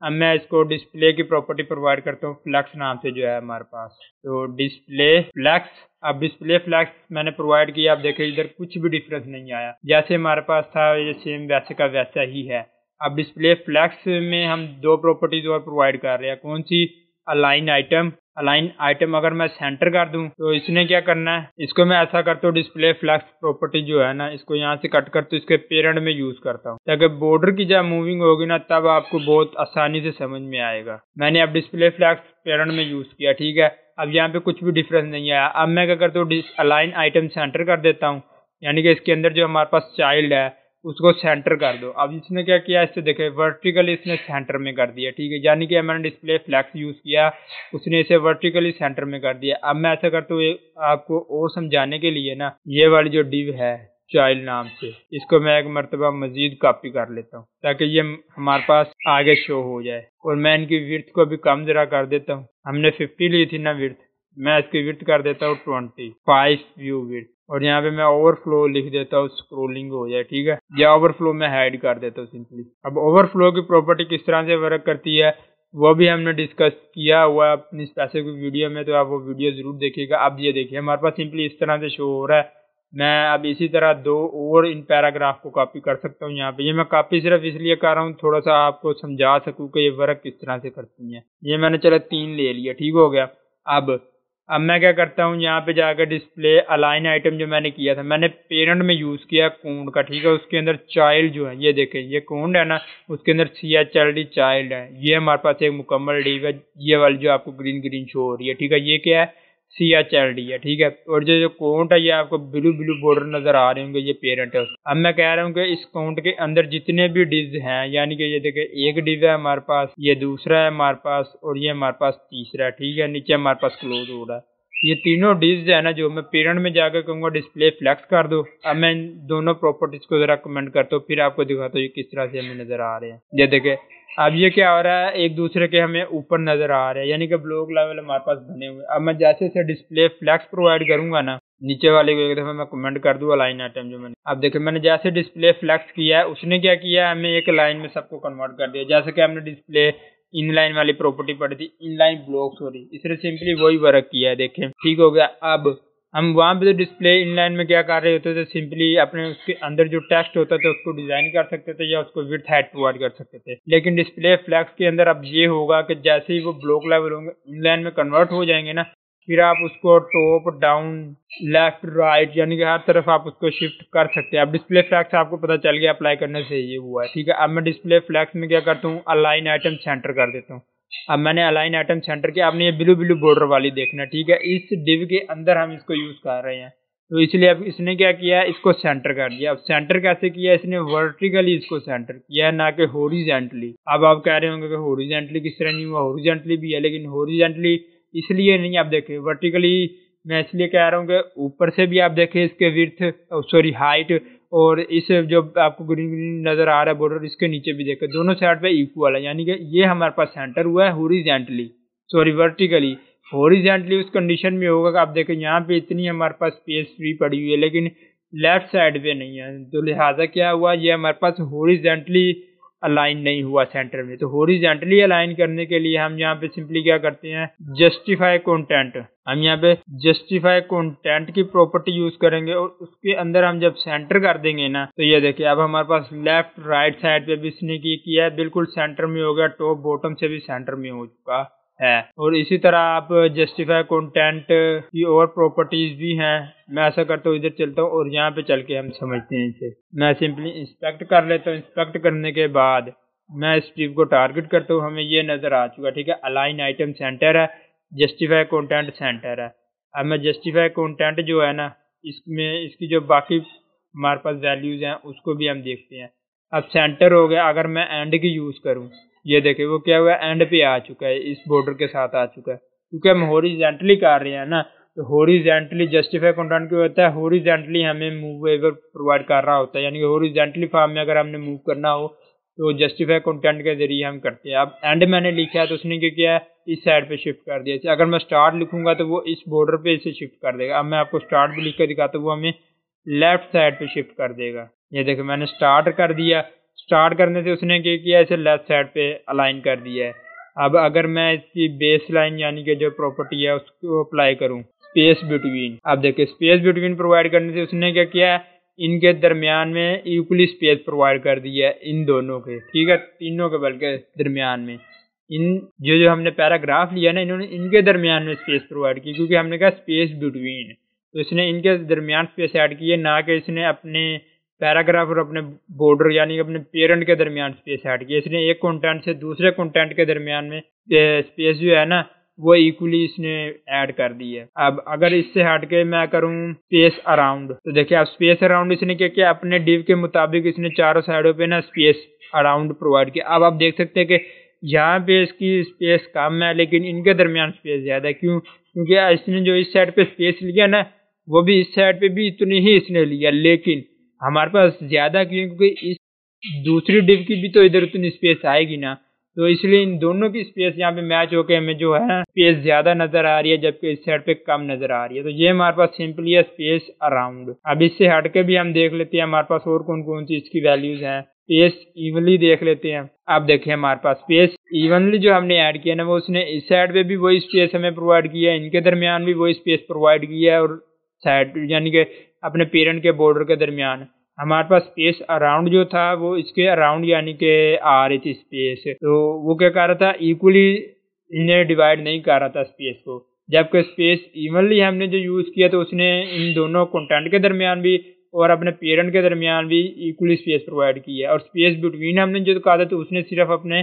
अब मैं इसको डिस्प्ले की प्रॉपर्टी प्रोवाइड करता हूँ फ्लैक्स नाम से जो है हमारे पास। तो डिस्प्ले फ्लैक्स, अब डिस्प्ले फ्लैक्स मैंने प्रोवाइड किया। अब देखिए इधर कुछ भी डिफरेंस नहीं आया, जैसे हमारे पास था ये सेम वैसे का वैसा ही है। अब डिस्प्ले फ्लैक्स में हम 2 प्रॉपर्टीज और प्रोवाइड कर रहे हैं। कौन सी? Align item. अलाइन आइटम अगर मैं सेंटर कर दूं तो इसने क्या करना है, इसको मैं ऐसा करता हूँ डिस्प्ले फ्लेक्स प्रॉपर्टी जो है ना, इसको यहाँ से कट कर तो इसके पेरेंट में यूज करता हूँ, ताकि बॉर्डर की जब मूविंग होगी ना तब आपको बहुत आसानी से समझ में आएगा। मैंने अब डिस्प्ले फ्लेक्स पेरेंट में यूज किया, ठीक है। अब यहाँ पे कुछ भी डिफरेंस नहीं आया। अब मैं क्या करता हूँ अलाइन आइटम सेंटर कर देता हूँ, यानी कि इसके अंदर जो हमारे पास चाइल्ड है उसको सेंटर कर दो। अब इसने क्या किया, इससे देखे वर्टिकली इसने सेंटर में कर दिया, ठीक है। यानी कि मैंने डिस्प्ले फ्लेक्स यूज किया, उसने इसे वर्टिकली सेंटर में कर दिया। अब मैं ऐसा करता हूँ आपको और समझाने के लिए ना, ये वाली जो डिव है चाइल्ड नाम से, इसको मैं एक मरतबा मजीद कॉपी कर लेता हूँ ताकि ये हमारे पास आगे शो हो जाए। और मैं इनकी विड्थ को भी कम जरा कर देता हूँ। हमने 50 ली थी ना विड्थ, मैं इसकी विड्थ कर देता हूँ 25 व्यू विड्थ। और यहाँ पे मैं ओवरफ्लो लिख देता हूँ, स्क्रोलिंग हो जाए, ठीक है। या ओवरफ्लो में हाइड कर देता हूँ सिंपली। अब ओवरफ्लो की प्रॉपर्टी किस तरह से वर्क करती है वो भी हमने डिस्कस किया हुआ है अपनी स्पेसिफिक वीडियो में, तो आप वो वीडियो जरूर देखिएगा। अब ये देखिए हमारे पास सिंपली इस तरह से शो हो रहा है। मैं अब इसी तरह 2 और इन पैराग्राफ को कॉपी कर सकता हूँ यहाँ पे। ये मैं कॉपी सिर्फ इसलिए कर रहा हूँ थोड़ा सा आपको समझा सकूँ कि ये वर्क किस तरह से करती है। ये मैंने चलो 3 ले लिया, ठीक हो गया। अब मैं क्या करता हूँ, यहाँ पे जाकर डिस्प्ले अलाइन आइटम जो मैंने किया था, मैंने पेरेंट में यूज किया कोड का, ठीक है। उसके अंदर चाइल्ड जो है, ये देखें ये कोड है ना, उसके अंदर CHLD चाइल्ड है। ये हमारे पास एक मुकम्मल डिव है, ये वाली जो आपको ग्रीन ग्रीन शो हो रही है, ठीक है। ये क्या है, CHLD है, ठीक है। और जो काउंट है ये आपको ब्लू ब्लू बॉर्डर नजर आ रहे होंगे, ये पेरेंट है। अब मैं कह रहा हूँ कि इस काउंट के अंदर जितने भी डिव्स हैं, यानी कि ये देखे एक डिव है हमारे पास, ये दूसरा है हमारे पास, और ये हमारे पास तीसरा है, ठीक है। नीचे हमारे पास क्लोज हो रहा है। ये तीनों डिव्स है ना, जो मैं पेरेंट में जाकर कहूँगा डिस्प्ले फ्लेक्स कर दो। अब मैं इन दोनों प्रॉपर्टीज को जरा कमेंट करता हूँ, फिर आपको दिखाता हूँ ये किस तरह से हमें नजर आ रहे हैं। ये देखे अब ये क्या हो रहा है, एक दूसरे के हमें ऊपर नजर आ रहे हैं, यानी कि ब्लॉक लेवल हमारे पास बने हुए। अब मैं जैसे इसे डिस्प्ले फ्लेक्स प्रोवाइड करूंगा ना, नीचे वाले को एक दफा मैं कमेंट कर दूं अलाइन आइटम जो मैंने, अब देखिए मैंने जैसे डिस्प्ले फ्लेक्स किया है उसने क्या किया है, हमें एक लाइन में सबको कन्वर्ट कर दिया। जैसे कि हमने डिस्प्ले इनलाइन वाली प्रॉपर्टी पढ़ी थी, इनलाइन ब्लॉक, सॉरी, इसने सिंपली वही वर्क किया है, देखें ठीक हो गया। अब हम वहाँ पे तो डिस्प्ले इनलाइन में क्या कर रहे होते थे, सिंपली अपने उसके अंदर जो टेक्स्ट होता था उसको डिजाइन कर सकते थे या उसको विड्थ हाइट प्रोवाइड कर सकते थे। लेकिन डिस्प्ले फ्लेक्स के अंदर अब ये होगा कि जैसे ही वो ब्लॉक लेवल होंगे इनलाइन में कन्वर्ट हो जाएंगे ना, फिर आप उसको टॉप डाउन लेफ्ट राइट यानी कि हर तरफ आप उसको शिफ्ट कर सकते हैं। अब डिस्प्ले फ्लेक्स आपको पता चल गया अप्लाई करने से ये हुआ है, ठीक है। अब मैं डिस्प्ले फ्लेक्स में क्या करता हूँ, अलाइन आइटम सेंटर कर देता हूँ। अब मैंने अलाइन आइटम सेंटर किया, आपने ये ब्लू ब्लू बॉर्डर वाली देखना, ठीक है। इस डिव के अंदर हम इसको यूज कर रहे हैं, तो इसलिए अब इसने क्या किया, इसको सेंटर कर दिया। अब सेंटर कैसे किया, इसने वर्टिकली इसको सेंटर किया है, ना कि हॉरिजॉन्टली। अब आप कह रहे होंगे कि हॉरिजॉन्टली किस तरह नहीं हुआ, हॉरिजॉन्टली भी है, लेकिन हॉरिजॉन्टली इसलिए नहीं। आप देखें वर्टिकली मैं इसलिए कह रहा हूँ कि ऊपर से भी आप देखें इसके विड्थ, सॉरी हाइट, और इस जो आपको ग्रीन ग्रीन नजर आ रहा है बॉर्डर, इसके नीचे भी देखें दोनों साइड पे इक्वल है, यानी कि ये हमारे पास सेंटर हुआ है हॉरिजॉन्टली, सॉरी वर्टिकली। हॉरिजॉन्टली उस कंडीशन में होगा कि आप देखें यहाँ पे इतनी हमारे पास स्पेस फ्री पड़ी हुई है, लेकिन लेफ्ट साइड पे नहीं है, तो लिहाजा क्या हुआ, ये हमारे पास हॉरिजॉन्टली अलाइन नहीं हुआ सेंटर में। तो हॉरिजॉन्टली अलाइन करने के लिए हम यहाँ पे सिंपली क्या करते हैं, जस्टिफाई कंटेंट, हम यहाँ पे जस्टिफाई कंटेंट की प्रॉपर्टी यूज करेंगे और उसके अंदर हम जब सेंटर कर देंगे ना, तो ये देखिए अब हमारे पास लेफ्ट राइट साइड पे भी इसने किया है, बिल्कुल सेंटर में हो गया, टॉप बॉटम से भी सेंटर में हो चुका है। और इसी तरह आप जस्टिफाई कंटेंट की और प्रॉपर्टीज भी हैं। मैं ऐसा करता हूँ, इधर चलता हूँ और यहाँ पे चल के हम समझते हैं इसे। मैं सिंपली इंस्पेक्ट कर लेता हूँ, इंस्पेक्ट करने के बाद मैं इस डिव को टारगेट करता हूँ, हमें ये नजर आ चुका, ठीक है। अलाइन आइटम सेंटर है, जस्टिफाई कंटेंट सेंटर है। अब मैं जस्टिफाई कंटेंट जो है ना, इसमें इसकी जो बाकी हमारे पास वैल्यूज हैं उसको भी हम देखते हैं। अब सेंटर हो गया, अगर मैं एंड की यूज करूँ, ये देखे वो क्या हुआ, एंड पे आ चुका है, इस बॉर्डर के साथ आ चुका है, क्योंकि हम हॉरिजॉन्टली कर रहे हैं ना। तो हॉरिजॉन्टली जस्टिफाई कंटेंट क्या होता है, हॉरिजॉन्टली हमें मूवेबल प्रोवाइड कर रहा होता है, यानी कि हॉरिजॉन्टली फॉर्म में अगर हमने मूव करना हो तो जस्टिफाई कंटेंट के जरिए हम करते हैं। अब एंड मैंने लिखा है तो उसने क्या किया, इस साइड पे शिफ्ट कर दिया। अगर मैं स्टार्ट लिखूंगा तो वो इस बॉर्डर पे इसे शिफ्ट कर देगा। अब मैं आपको स्टार्ट भी लिख कर दिखाता हूँ, वो हमें लेफ्ट साइड पे शिफ्ट कर देगा। ये देखो मैंने स्टार्ट कर दिया, स्टार्ट करने से उसने क्या किया, इसे लेफ्ट साइड पे अलाइन कर दिया है। अब अगर मैं इसकी बेस लाइन यानी कि जो प्रॉपर्टी है उसको अप्लाई करूं, स्पेस बिटवीन, अब देखिए स्पेस बिटवीन प्रोवाइड करने से उसने क्या किया है, इनके दरमियान में इक्वली स्पेस प्रोवाइड कर दिया है, इन दोनों के, ठीक है, तीनों के बल्कि दरमियान में इन जो जो हमने पैराग्राफ लिया ना, इन्होंने इनके दरमियान में स्पेस प्रोवाइड की, क्योंकि हमने कहा स्पेस बिटवीन, तो इसने इनके दरमियान स्पेस ऐड की है, ना कि इसने अपने पैराग्राफ और अपने बॉर्डर यानी कि अपने पेरेंट के दरमियान स्पेस ऐड की। इसने एक कंटेंट से दूसरे कंटेंट के दरमियान में स्पेस जो है ना वो इक्वली इसने ऐड कर दी है। अब अगर इससे हट के मैं करूं स्पेस अराउंड, तो देखिए अब स्पेस अराउंड इसने क्या किया, अपने डिव के मुताबिक इसने चारों साइडों पे ना स्पेस अराउंड प्रोवाइड किया। अब आप देख सकते हैं कि यहाँ पे इसकी स्पेस कम है लेकिन इनके दरमियान स्पेस ज्यादा है। क्यों? क्योंकि इसने जो इस साइड पे स्पेस लिया ना वो भी इस साइड पे भी इतनी ही इसने लिया, लेकिन हमारे पास ज्यादा क्यों? क्योंकि इस दूसरी डिव की भी तो इधर उतनी स्पेस आएगी ना, तो इसलिए इन दोनों की स्पेस यहाँ पे मैच होके हमें जो है स्पेस ज्यादा नजर आ रही है, जबकि इस साइड पे कम नजर आ रही है। तो ये हमारे पास सिंपली है स्पेस अराउंड। अब इससे हटके भी हम देख लेते हैं हमारे पास और कौन कौन सी इसकी वैल्यूज हैं। स्पेस इवनली देख लेते हैं। अब देखिए हमारे पास स्पेस इवनली जो हमने ऐड किया ना वो उसने इस साइड पे भी वही स्पेस हमें प्रोवाइड किया है, इनके दरमियान भी वही स्पेस प्रोवाइड किया है, और साइड यानी कि अपने पेरेंट के बॉर्डर के दरमियान हमारे पास स्पेस अराउंड जो था वो इसके अराउंड यानी कि आ रही थी स्पेस, तो वो क्या कर रहा था, इक्वली इन्हें डिवाइड नहीं कर रहा था स्पेस को। जबकि स्पेस इवनली हमने जो यूज किया तो उसने इन दोनों कंटेंट के दरमियान भी और अपने पेरेंट के दरमियान भी इक्वली स्पेस प्रोवाइड की है। और स्पेस बिटवीन हमने जो कहा था तो उसने सिर्फ अपने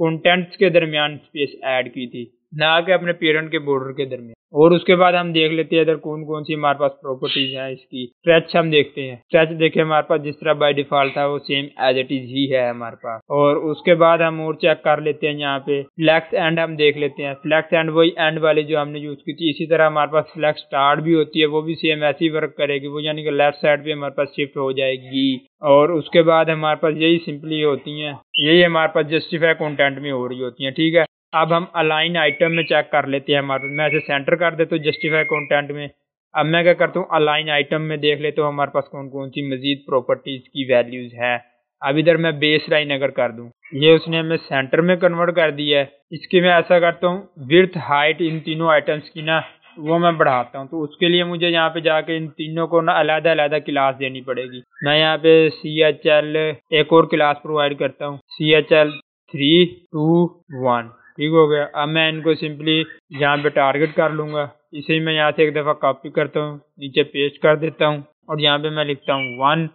कंटेंट्स के दरमियान स्पेस ऐड की थी, ना कि अपने पेरेंट के बॉर्डर के दरमियान। और उसके बाद हम देख लेते हैं इधर कौन कौन सी हमारे पास प्रॉपर्टीज हैं इसकी। स्ट्रेच हम देखते हैं। स्ट्रेच देखे हमारे पास जिस तरह बाय डिफॉल्ट था वो सेम एज इट इज ही है हमारे पास। और उसके बाद हम और चेक कर लेते हैं यहाँ पे फ्लेक्स एंड हम देख लेते हैं। फ्लेक्स एंड वही एंड वाली जो हमने यूज की थी। इसी तरह हमारे पास फ्लेक्स स्टार्ट भी होती है, वो भी सेम ऐसी वर्क करेगी, वो यानी कि लेफ्ट साइड पे हमारे पास शिफ्ट हो जाएगी। और उसके बाद हमारे पास यही सिंपली होती है, यही हमारे पास जस्टिफाई कंटेंट में हो रही होती है। ठीक है, अब हम अलाइन आइटम में चेक कर लेते हैं। हमारे मैं ऐसे सेंटर कर देता हूँ जस्टिफाई कंटेंट में। अब मैं क्या करता हूँ अलाइन आइटम में देख लेता हूँ हमारे पास कौन कौन सी मजीद प्रॉपर्टीज की वैल्यूज है। अब इधर मैं बेस लाइन अगर कर दूं, ये उसने हमें सेंटर में कन्वर्ट कर दिया है। इसकी मैं ऐसा करता हूँ विड्थ हाइट इन तीनों आइटम्स की ना वो मैं बढ़ाता हूँ। तो उसके लिए मुझे यहाँ पे जाके इन तीनों को ना अलग अलग क्लास देनी पड़ेगी। मैं यहाँ पे CHL एक और क्लास प्रोवाइड करता हूँ, CHL 3 2 1। ठीक हो गया। अब मैं इनको सिंपली यहाँ पे टारगेट कर लूंगा। इसे मैं यहाँ से एक दफ़ा कॉपी करता हूँ, नीचे पेस्ट कर देता हूँ और यहाँ पे मैं लिखता हूँ 1।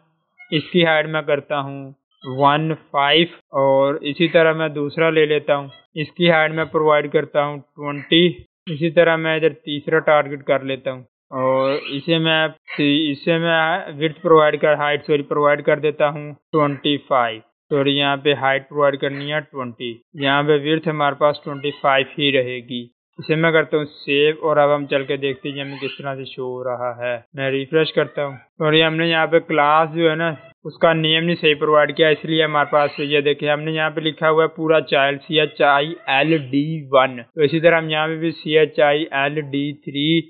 इसकी हाइट मैं करता हूँ 1.5 और इसी तरह मैं दूसरा ले लेता हूँ, इसकी हाइट मैं प्रोवाइड करता हूँ 20। इसी तरह मैं इधर तीसरा टारगेट कर लेता हूँ और इसे मैं विड्थ प्रोवाइड कर देता हूँ 25। तो यहाँ पे हाइट प्रोवाइड करनी है 20, यहाँ पे विड्थ हमारे पास 25 ही रहेगी। इसे मैं करता हूँ सेव और अब हम चल के देखते हैं हमें किस तरह से शो हो रहा है। मैं रिफ्रेश करता हूँ और ये हमने यहाँ पे क्लास जो है ना उसका नेम नहीं सही प्रोवाइड किया, इसलिए हमारे पास ये देखिए हमने यहाँ पे लिखा हुआ है पूरा चाइल्ड CHILD1। तो इसी तरह हम यहाँ पे भी CHILD3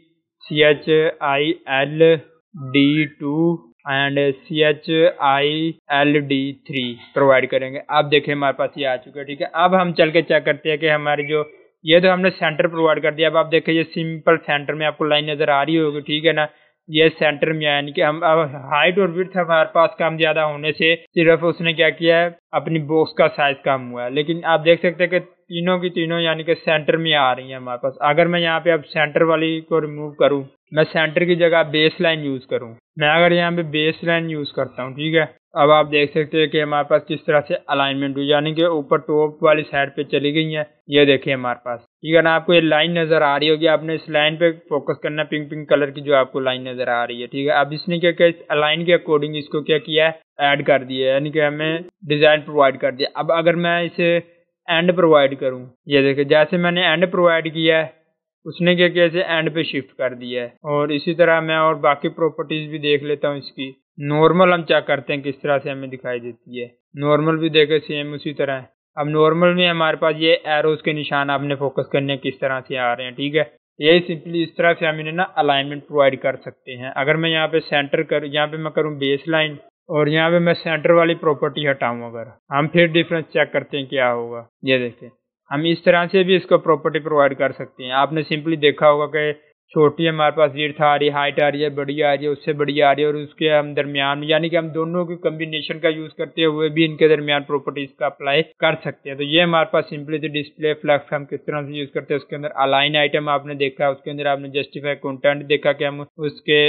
CHILD2 and CHILD3 provide करेंगे। अब देखिए हमारे पास ये आ चुका है। ठीक है, अब हम चल के चेक करते हैं कि हमारी जो ये तो हमने सेंटर प्रोवाइड कर दिया। अब आप देखिए ये सिंपल सेंटर में आपको लाइन नजर आ रही होगी। ठीक है ना, ये सेंटर में यानी कि हम अब हाइट और विड्थ हमारे पास कम ज्यादा होने से सिर्फ उसने क्या किया है अपनी बॉक्स का साइज कम हुआ है, लेकिन आप देख सकते हैं कि तीनों की तीनों यानी कि सेंटर में आ रही है हमारे पास। अगर मैं यहाँ पे अब सेंटर वाली को रिमूव करूँ, मैं सेंटर की जगह बेस लाइन यूज करूँ, मैं अगर यहाँ पे बेस लाइन यूज करता हूँ, ठीक है, अब आप देख सकते हैं कि हमारे पास किस तरह से अलाइनमेंट हुई, यानी कि ऊपर टॉप वाली साइड पे चली गई है। ये देखिए हमारे पास, ठीक है ना, आपको ये लाइन नजर आ रही होगी। आपने इस लाइन पे फोकस करना, पिंक पिंक कलर की जो आपको लाइन नजर आ रही है। ठीक है, अब इसने क्या किया, इस अलाइन के अकॉर्डिंग इसको क्या किया है, ऐड कर दिया है, यानी कि हमें डिजाइन प्रोवाइड कर दिया। अब अगर मैं इसे एंड प्रोवाइड करूँ, ये देखिए जैसे मैंने एंड प्रोवाइड किया है उसने क्या किया, इसे एंड पे शिफ्ट कर दिया है। और इसी तरह मैं और बाकी प्रॉपर्टीज भी देख लेता हूँ इसकी। नॉर्मल हम चेक करते हैं किस तरह से हमें दिखाई देती है। नॉर्मल भी देखे सेम उसी तरह है। अब नॉर्मल में हमारे पास ये एरोज के निशान आपने फोकस करने किस तरह से आ रहे हैं। ठीक है, यही सिंपली इस तरह से हम इन्हें ना अलाइनमेंट प्रोवाइड कर सकते हैं। अगर मैं यहाँ पे सेंटर कर, यहाँ पे मैं करूँ बेस लाइन और यहाँ पे मैं सेंटर वाली प्रॉपर्टी हटाऊं, अगर हम फिर डिफरेंस चेक करते हैं क्या होगा। ये देखें, हम इस तरह से भी इसको प्रॉपर्टी प्रोवाइड कर सकते हैं। आपने सिंपली देखा होगा कि छोटी हमारे पास विड्थ आ रही है, हाइट आ रही है, बड़ी आ रही है, उससे बड़ी आ रही है, और उसके हम दरमियान में, यानी कि हम दोनों की कम्बिनेशन का यूज करते हुए भी इनके दरमियान प्रॉपर्टीज का अप्लाई कर सकते हैं। तो ये हमारे पास सिंपली सी डिस्प्ले फ्लक्स हम किस तरह से यूज करते हैं। उसके अंदर अलाइन आइटम आपने देखा, उसके अंदर आपने जस्टिफाई कंटेंट देखा कि हम उसके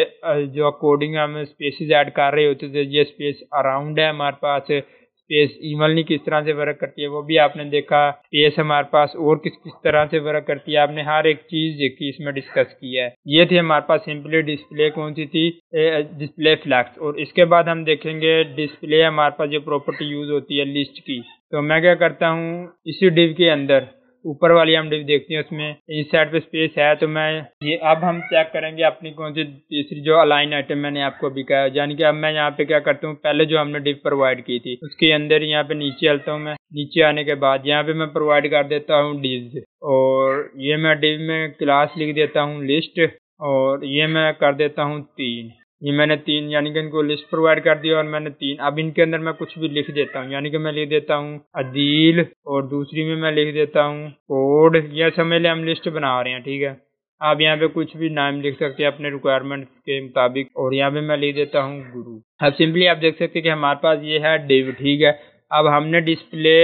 जो अकॉर्डिंग हम स्पेसिस ऐड कर रहे होते थे। ये स्पेस अराउंड है हमारे पास, स्पेस इवनली किस तरह से वर्क करती है वो भी आपने देखा। स्पेस हमारे पास और किस किस तरह से वर्क करती है, आपने हर एक चीज देखी, इसमें डिस्कस की है। ये थी हमारे पास सिंपली डिस्प्ले, कौन सी थी, डिस्प्ले फ्लैक्स। और इसके बाद हम देखेंगे डिस्प्ले हमारे पास जो प्रॉपर्टी यूज होती है लिस्ट की। तो मैं क्या करता हूँ, इसी डिव के अंदर ऊपर वाली हम डिव देखते हैं, उसमें इस साइड पे स्पेस है। तो मैं ये अब हम चेक करेंगे अपनी कौन सी तीसरी जो अलाइन आइटम मैंने आपको अभी कहा, यानी कि अब मैं यहाँ पे क्या करता हूँ, पहले जो हमने डिव प्रोवाइड की थी उसके अंदर यहाँ पे नीचे आता हूँ। मैं नीचे आने के बाद यहाँ पे मैं प्रोवाइड कर देता हूँ डिव्स, और ये मैं डिव में क्लास लिख देता हूँ लिस्ट, और ये मैं कर देता हूँ 3। ये मैंने 3 यानी कि इनको लिस्ट प्रोवाइड कर दिया, और मैंने 3। अब इनके अंदर मैं कुछ भी लिख देता हूँ, यानी कि मैं लिख देता हूँ अदील, और दूसरी में मैं लिख देता हूँ कोड। यह समझ ले हम लिस्ट बना रहे हैं, ठीक है। आप यहाँ पे कुछ भी नाम लिख सकते हैं अपने रिक्वायरमेंट के मुताबिक, और यहाँ पे मैं लिख देता हूँ गुरु। अब सिंपली आप देख सकते हैं कि हमारे पास ये है डिव, ठीक है। अब हमने डिस्प्ले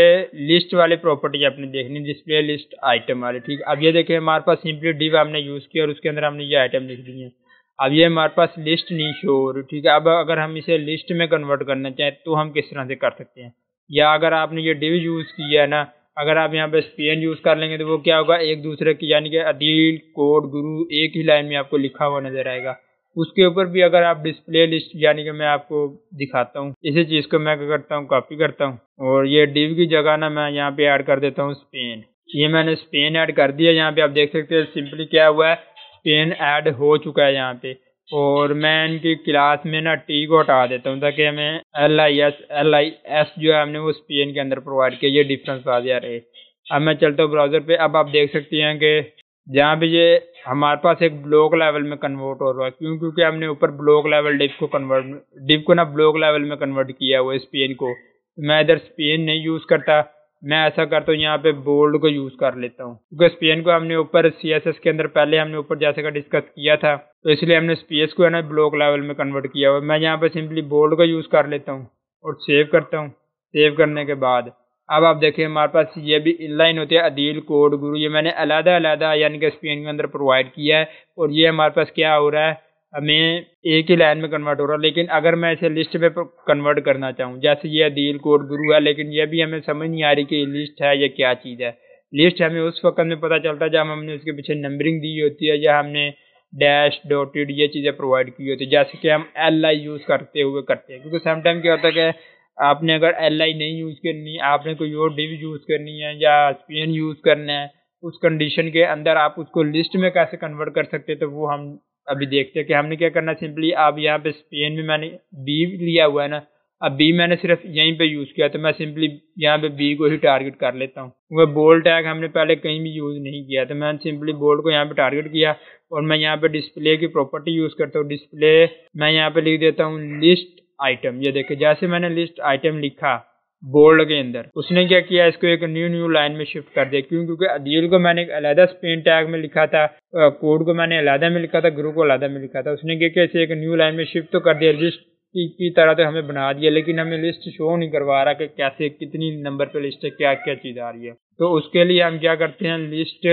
लिस्ट वाले प्रॉपर्टी अपने देखनी, डिस्प्ले लिस्ट आइटम वाले, ठीक। अब ये देखिए हमारे पास सिंपली डिव हमने यूज किया और उसके अंदर हमने ये आइटम लिख दी है। अब ये हमारे पास लिस्ट नहीं शो हो रही, ठीक है। अब अगर हम इसे लिस्ट में कन्वर्ट करना चाहें तो हम किस तरह से कर सकते हैं, या अगर आपने ये डिव यूज किया है ना, अगर आप यहाँ पे स्पेन यूज कर लेंगे तो वो क्या होगा, एक दूसरे की, यानी कि अदील कोड गुरु एक ही लाइन में आपको लिखा हुआ नजर आएगा। उसके ऊपर भी अगर आप डिस्प्ले लिस्ट, यानी कि मैं आपको दिखाता हूँ, इसी चीज को मैं क्या करता हूँ, कॉपी करता हूँ, और ये डिव की जगह ना मैं यहाँ पे ऐड कर देता हूँ स्पेन। ये मैंने स्पेन ऐड कर दिया। यहाँ पे आप देख सकते हैं सिंपली क्या हुआ है, स्पेन ऐड हो चुका है यहाँ पे। और मैं इनकी क्लास में ना टी को हटा देता हूँ ताकि हमें LIS जो है हमने वो स्पेन के अंदर प्रोवाइड किया, ये डिफरेंस आ जा रहे। अब मैं चलता हूँ ब्राउजर पे। अब आप देख सकते हैं कि जहाँ पे ये हमारे पास एक ब्लॉक लेवल में कन्वर्ट हो रहा है, क्योंकि हमने ऊपर ब्लॉक लेवल डिव को ना ब्लॉक लेवल में कन्वर्ट किया हुआ है स्पेन को। मैं इधर स्पेन नहीं यूज करता, मैं ऐसा करता हूँ यहाँ पे बोल्ड को यूज कर लेता हूँ, क्योंकि स्पेन को हमने ऊपर CSS के अंदर पहले हमने ऊपर जैसे का डिस्कस किया था, तो इसलिए हमने स्पेस को है ना ब्लॉक लेवल में कन्वर्ट किया हुआ। मैं यहाँ पे सिंपली बोल्ड का यूज कर लेता हूँ और सेव करता हूँ। सेव करने के बाद अब आप देखिए हमारे पास ये भी इनलाइन होते हैं अदील कोड गुरु, ये मैंने अलग यानी कि स्पेन के अंदर प्रोवाइड किया है, और ये हमारे पास क्या हो रहा है, हमें एक ही लाइन में कन्वर्ट हो रहा है। लेकिन अगर मैं इसे लिस्ट में कन्वर्ट करना चाहूँ, जैसे ये अदील कोड गुरु है, लेकिन ये भी हमें समझ नहीं आ रही कि लिस्ट है या क्या चीज़ है। लिस्ट हमें उस वक्त में पता चलता है जब हमने उसके पीछे नंबरिंग दी होती है, या हमने डैश डॉटेड ये चीज़ें प्रोवाइड की होती है, जैसे कि हम LI यूज़ करते हुए करते हैं। क्योंकि समटाइम क्या होता है कि आपने अगर LI नहीं यूज़ करनी, आपने कोई और डिव यूज़ करनी है या स्पेन यूज़ करना है, उस कंडीशन के अंदर आप उसको लिस्ट में कैसे कन्वर्ट कर सकते हैं, तो वो हम अभी देखते हैं कि हमने क्या करना। सिंपली अब यहाँ पे स्पेन में मैंने बी लिया हुआ है ना, अब बी मैंने सिर्फ यहीं पे यूज़ किया, तो मैं सिंपली यहाँ पे बी को ही टारगेट कर लेता हूँ। वो बोल्ड टैग हमने पहले कहीं भी यूज़ नहीं किया, तो मैंने सिंपली बोल्ड को यहाँ पे टारगेट किया, और मैं यहाँ पे डिस्प्ले की प्रॉपर्टी यूज़ करता हूँ। डिस्प्ले मैं यहाँ पे लिख देता हूँ लिस्ट आइटम। ये देखिए जैसे मैंने लिस्ट आइटम लिखा बोल्ड के अंदर, उसने क्या किया, इसको एक न्यू लाइन में शिफ्ट कर दिया। क्योंकि अदील को मैंने एक अलहदा स्पेन टैग में लिखा था, कोड को मैंने अलहदा में लिखा था, गुरु को अलहदा में लिखा था। उसने क्या किया, इसे एक न्यू लाइन में शिफ्ट तो कर दिया, लिस्ट की तरह तो हमें बना दिया, लेकिन हमें लिस्ट शो नहीं करवा रहा कि कैसे कितनी नंबर पे लिस्ट है, क्या क्या चीज़ आ रही है। तो उसके लिए हम क्या करते हैं, लिस्ट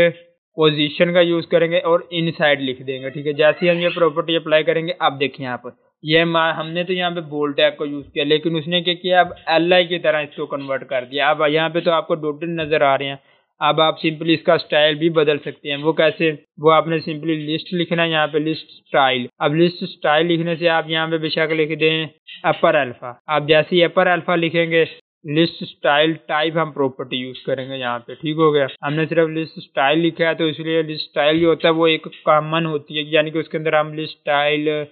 पोजीशन का यूज़ करेंगे और इनसाइड लिख देंगे, ठीक है। जैसे ही हम ये प्रॉपर्टी अप्लाई करेंगे, अब देखिए यहाँ पर ये हमने तो यहाँ पे बोल्ड टैग को यूज़ किया, लेकिन उसने क्या किया, अब LI की तरह इसको कन्वर्ट कर दिया। अब यहाँ पे तो आपको डॉटेड नज़र आ रहे हैं, अब आप सिंपली इसका स्टाइल भी बदल सकते हैं। वो कैसे, वो आपने सिंपली लिस्ट लिखना है, यहाँ पे लिस्ट स्टाइल। अब लिस्ट स्टाइल लिखने से आप यहाँ पे बेशक लिख दें अपर अल्फा। आप जैसे ही अपर अल्फा लिखेंगे, लिस्ट स्टाइल टाइप हम प्रॉपर्टी यूज करेंगे यहाँ पे, ठीक हो गया। हमने सिर्फ लिस्ट स्टाइल लिखा है, तो इसलिए लिस्ट स्टाइल जो होता है वो एक कॉमन होती है, यानी कि उसके अंदर हम लिस्ट स्टाइल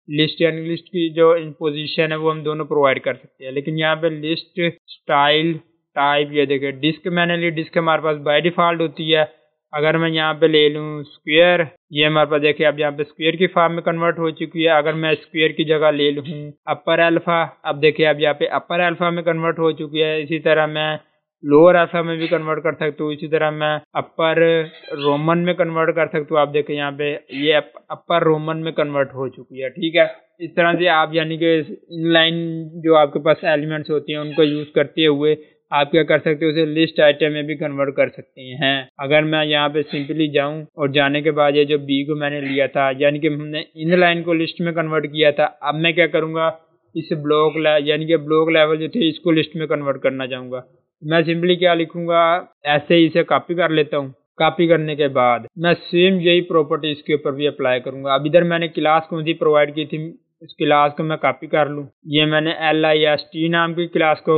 लिस्ट यानी लिस्ट की जो पोजीशन है वो हम दोनों प्रोवाइड कर सकते हैं। लेकिन यहाँ पे लिस्ट स्टाइल टाइप, ये देखिए डिस्क मैंने ली, डिस्क हमारे पास बाय डिफॉल्ट होती है। अगर मैं यहाँ पे ले लूँ स्क्वायर, ये हमारे पास देखिए अब यहाँ पे स्क्वायर की फॉर्म में कन्वर्ट हो चुकी है। अगर मैं स्क्वायर की जगह ले लूँ अपर अल्फा, अब देखिए अब यहाँ पे अपर अल्फा में कन्वर्ट हो चुकी है। इसी तरह मैं लोअर अल्फा में भी कन्वर्ट कर सकता हूँ, इसी तरह मैं अपर रोमन में कन्वर्ट कर सकता हूँ। आप देखें यहाँ पे ये अपर रोमन में कन्वर्ट हो चुकी है, ठीक है। इस तरह से आप यानी कि इनलाइन जो आपके पास एलिमेंट्स होती हैं उनको यूज करते हुए आप क्या कर सकते हो, उसे लिस्ट आइटम में भी कन्वर्ट कर सकते हैं। अगर मैं यहाँ पे सिंपली जाऊं और जाने के बाद ये जो बी को मैंने लिया था, यानी कि हमने इन लाइन को लिस्ट में कन्वर्ट किया था, अब मैं क्या करूंगा, इस ब्लॉक यानी कि ब्लॉक लेवल जो थे इसको लिस्ट में कन्वर्ट करना चाहूंगा। मैं सिंपली क्या लिखूंगा, ऐसे ही इसे कॉपी कर लेता हूँ। कॉपी करने के बाद मैं सेम यही प्रॉपर्टी इसके ऊपर भी अप्लाई करूंगा। अब इधर मैंने क्लास कौन सी प्रोवाइड की थी, इस क्लास को मैं कॉपी कर लूँ। ये मैंने LIST नाम की क्लास को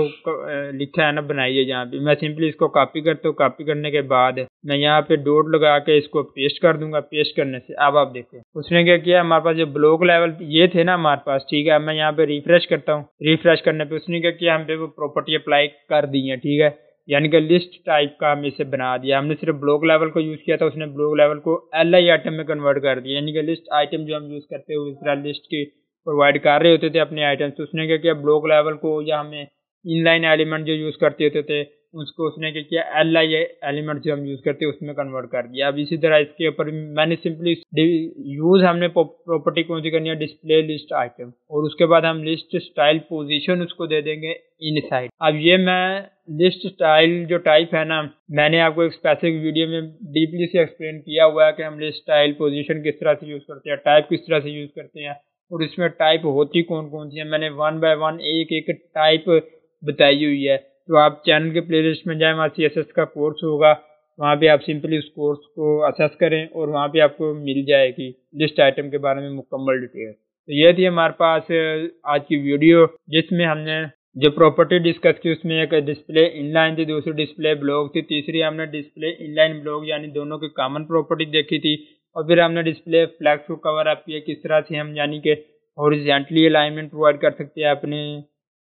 लिखा है ना, बनाई है यहाँ पे। मैं सिंपली इसको कॉपी करता हूँ। कॉपी करने के बाद मैं यहाँ पे डॉट लगा के इसको पेस्ट कर दूंगा। पेस्ट करने से अब आप देखें उसने क्या किया, हमारे पास जो ब्लॉक लेवल ये थे ना हमारे पास, ठीक है। मैं यहाँ पे रिफ्रेश करता हूँ। रिफ्रेश करने पे उसने क्या किया, हम पे वो प्रॉपर्टी अप्लाई कर दी है, ठीक है। यानी कि लिस्ट टाइप का हम इसे बना दिया। हमने सिर्फ ब्लॉक लेवल को यूज किया था, उसने ब्लॉक लेवल को LI आइटम में कन्वर्ट कर दिया। यानी कि लिस्ट आइटम जो हम यूज करते हुए इस तरह लिस्ट की प्रोवाइड कर रहे होते थे अपने आइटम्स, तो उसने क्या किया, ब्लॉक लेवल को या हमें इनलाइन एलिमेंट जो यूज करते होते थे उसको उसने क्या किया, LI एलिमेंट जो हम यूज करते हैं उसमें कन्वर्ट कर दिया। अब इसी तरह इसके ऊपर मैंने सिंपली यूज हमने प्रॉपर्टी कौन सी करनी है, डिस्प्ले लिस्ट आइटम, और उसके बाद हम लिस्ट स्टाइल पोजीशन उसको दे देंगे इनसाइड। अब ये मैं लिस्ट स्टाइल जो टाइप है ना, मैंने आपको एक स्पेसिफिक वीडियो में डीपली से एक्सप्लेन किया हुआ है कि हम लिस्ट स्टाइल पोजीशन किस तरह से यूज करते हैं, टाइप किस तरह से यूज करते हैं, और इसमें टाइप होती कौन कौन सी है। मैंने 1 बाय 1 एक एक टाइप बताई हुई है। तो आप चैनल के प्लेलिस्ट में जाएं, वहाँ CSS का कोर्स होगा, वहाँ पे आप सिंपली उस कोर्स को असेस करें और वहाँ पे आपको मिल जाएगी लिस्ट आइटम के बारे में मुकम्मल डिटेल। तो ये थी हमारे पास आज की वीडियो, जिसमें हमने जो प्रॉपर्टी डिस्कस की उसमें एक डिस्प्ले इनलाइन थी, दूसरी डिस्प्ले ब्लॉक थी, तीसरी हमने डिस्प्ले इनलाइन ब्लॉक यानी दोनों की कॉमन प्रॉपर्टी देखी थी, और फिर हमने डिस्प्ले फ्लैग्स को कवर अप किया, किस तरह से हम यानी कि हॉरिजॉन्टली अलाइनमेंट प्रोवाइड कर सकते हैं अपने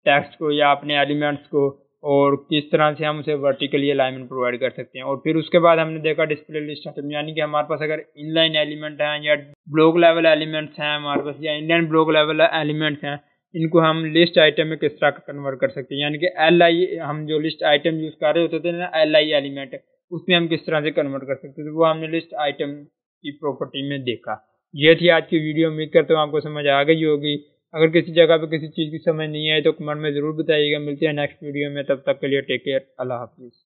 टेक्स्ट को या अपने एलिमेंट्स को, और किस तरह से हम उसे वर्टिकली अलाइनमेंट प्रोवाइड कर सकते हैं। और फिर उसके बाद हमने देखा डिस्प्ले लिस्ट आइटम, यानी कि हमारे पास अगर इनलाइन एलिमेंट हैं या ब्लॉक लेवल एलिमेंट्स हैं हमारे पास, या इनलाइन ब्लॉक लेवल एलिमेंट्स हैं, इनको हम लिस्ट आइटम में किस तरह कन्वर्ट कर सकते हैं। यानी कि LI हम जो लिस्ट आइटम यूज कर रहे होते थे ना, LI एलिमेंट, उसमें हम किस तरह से कन्वर्ट कर सकते थे, वो हमने लिस्ट आइटम की प्रॉपर्टी में देखा। ये थी आज की वीडियो। उम्मीद करता हूँ आपको समझ आ गई होगी। अगर किसी जगह पे किसी चीज़ की समझ नहीं आई तो कमेंट में ज़रूर बताइएगा। मिलते हैं नेक्स्ट वीडियो में, तब तक के लिए टेक केयर, अल्लाह हाफिज़।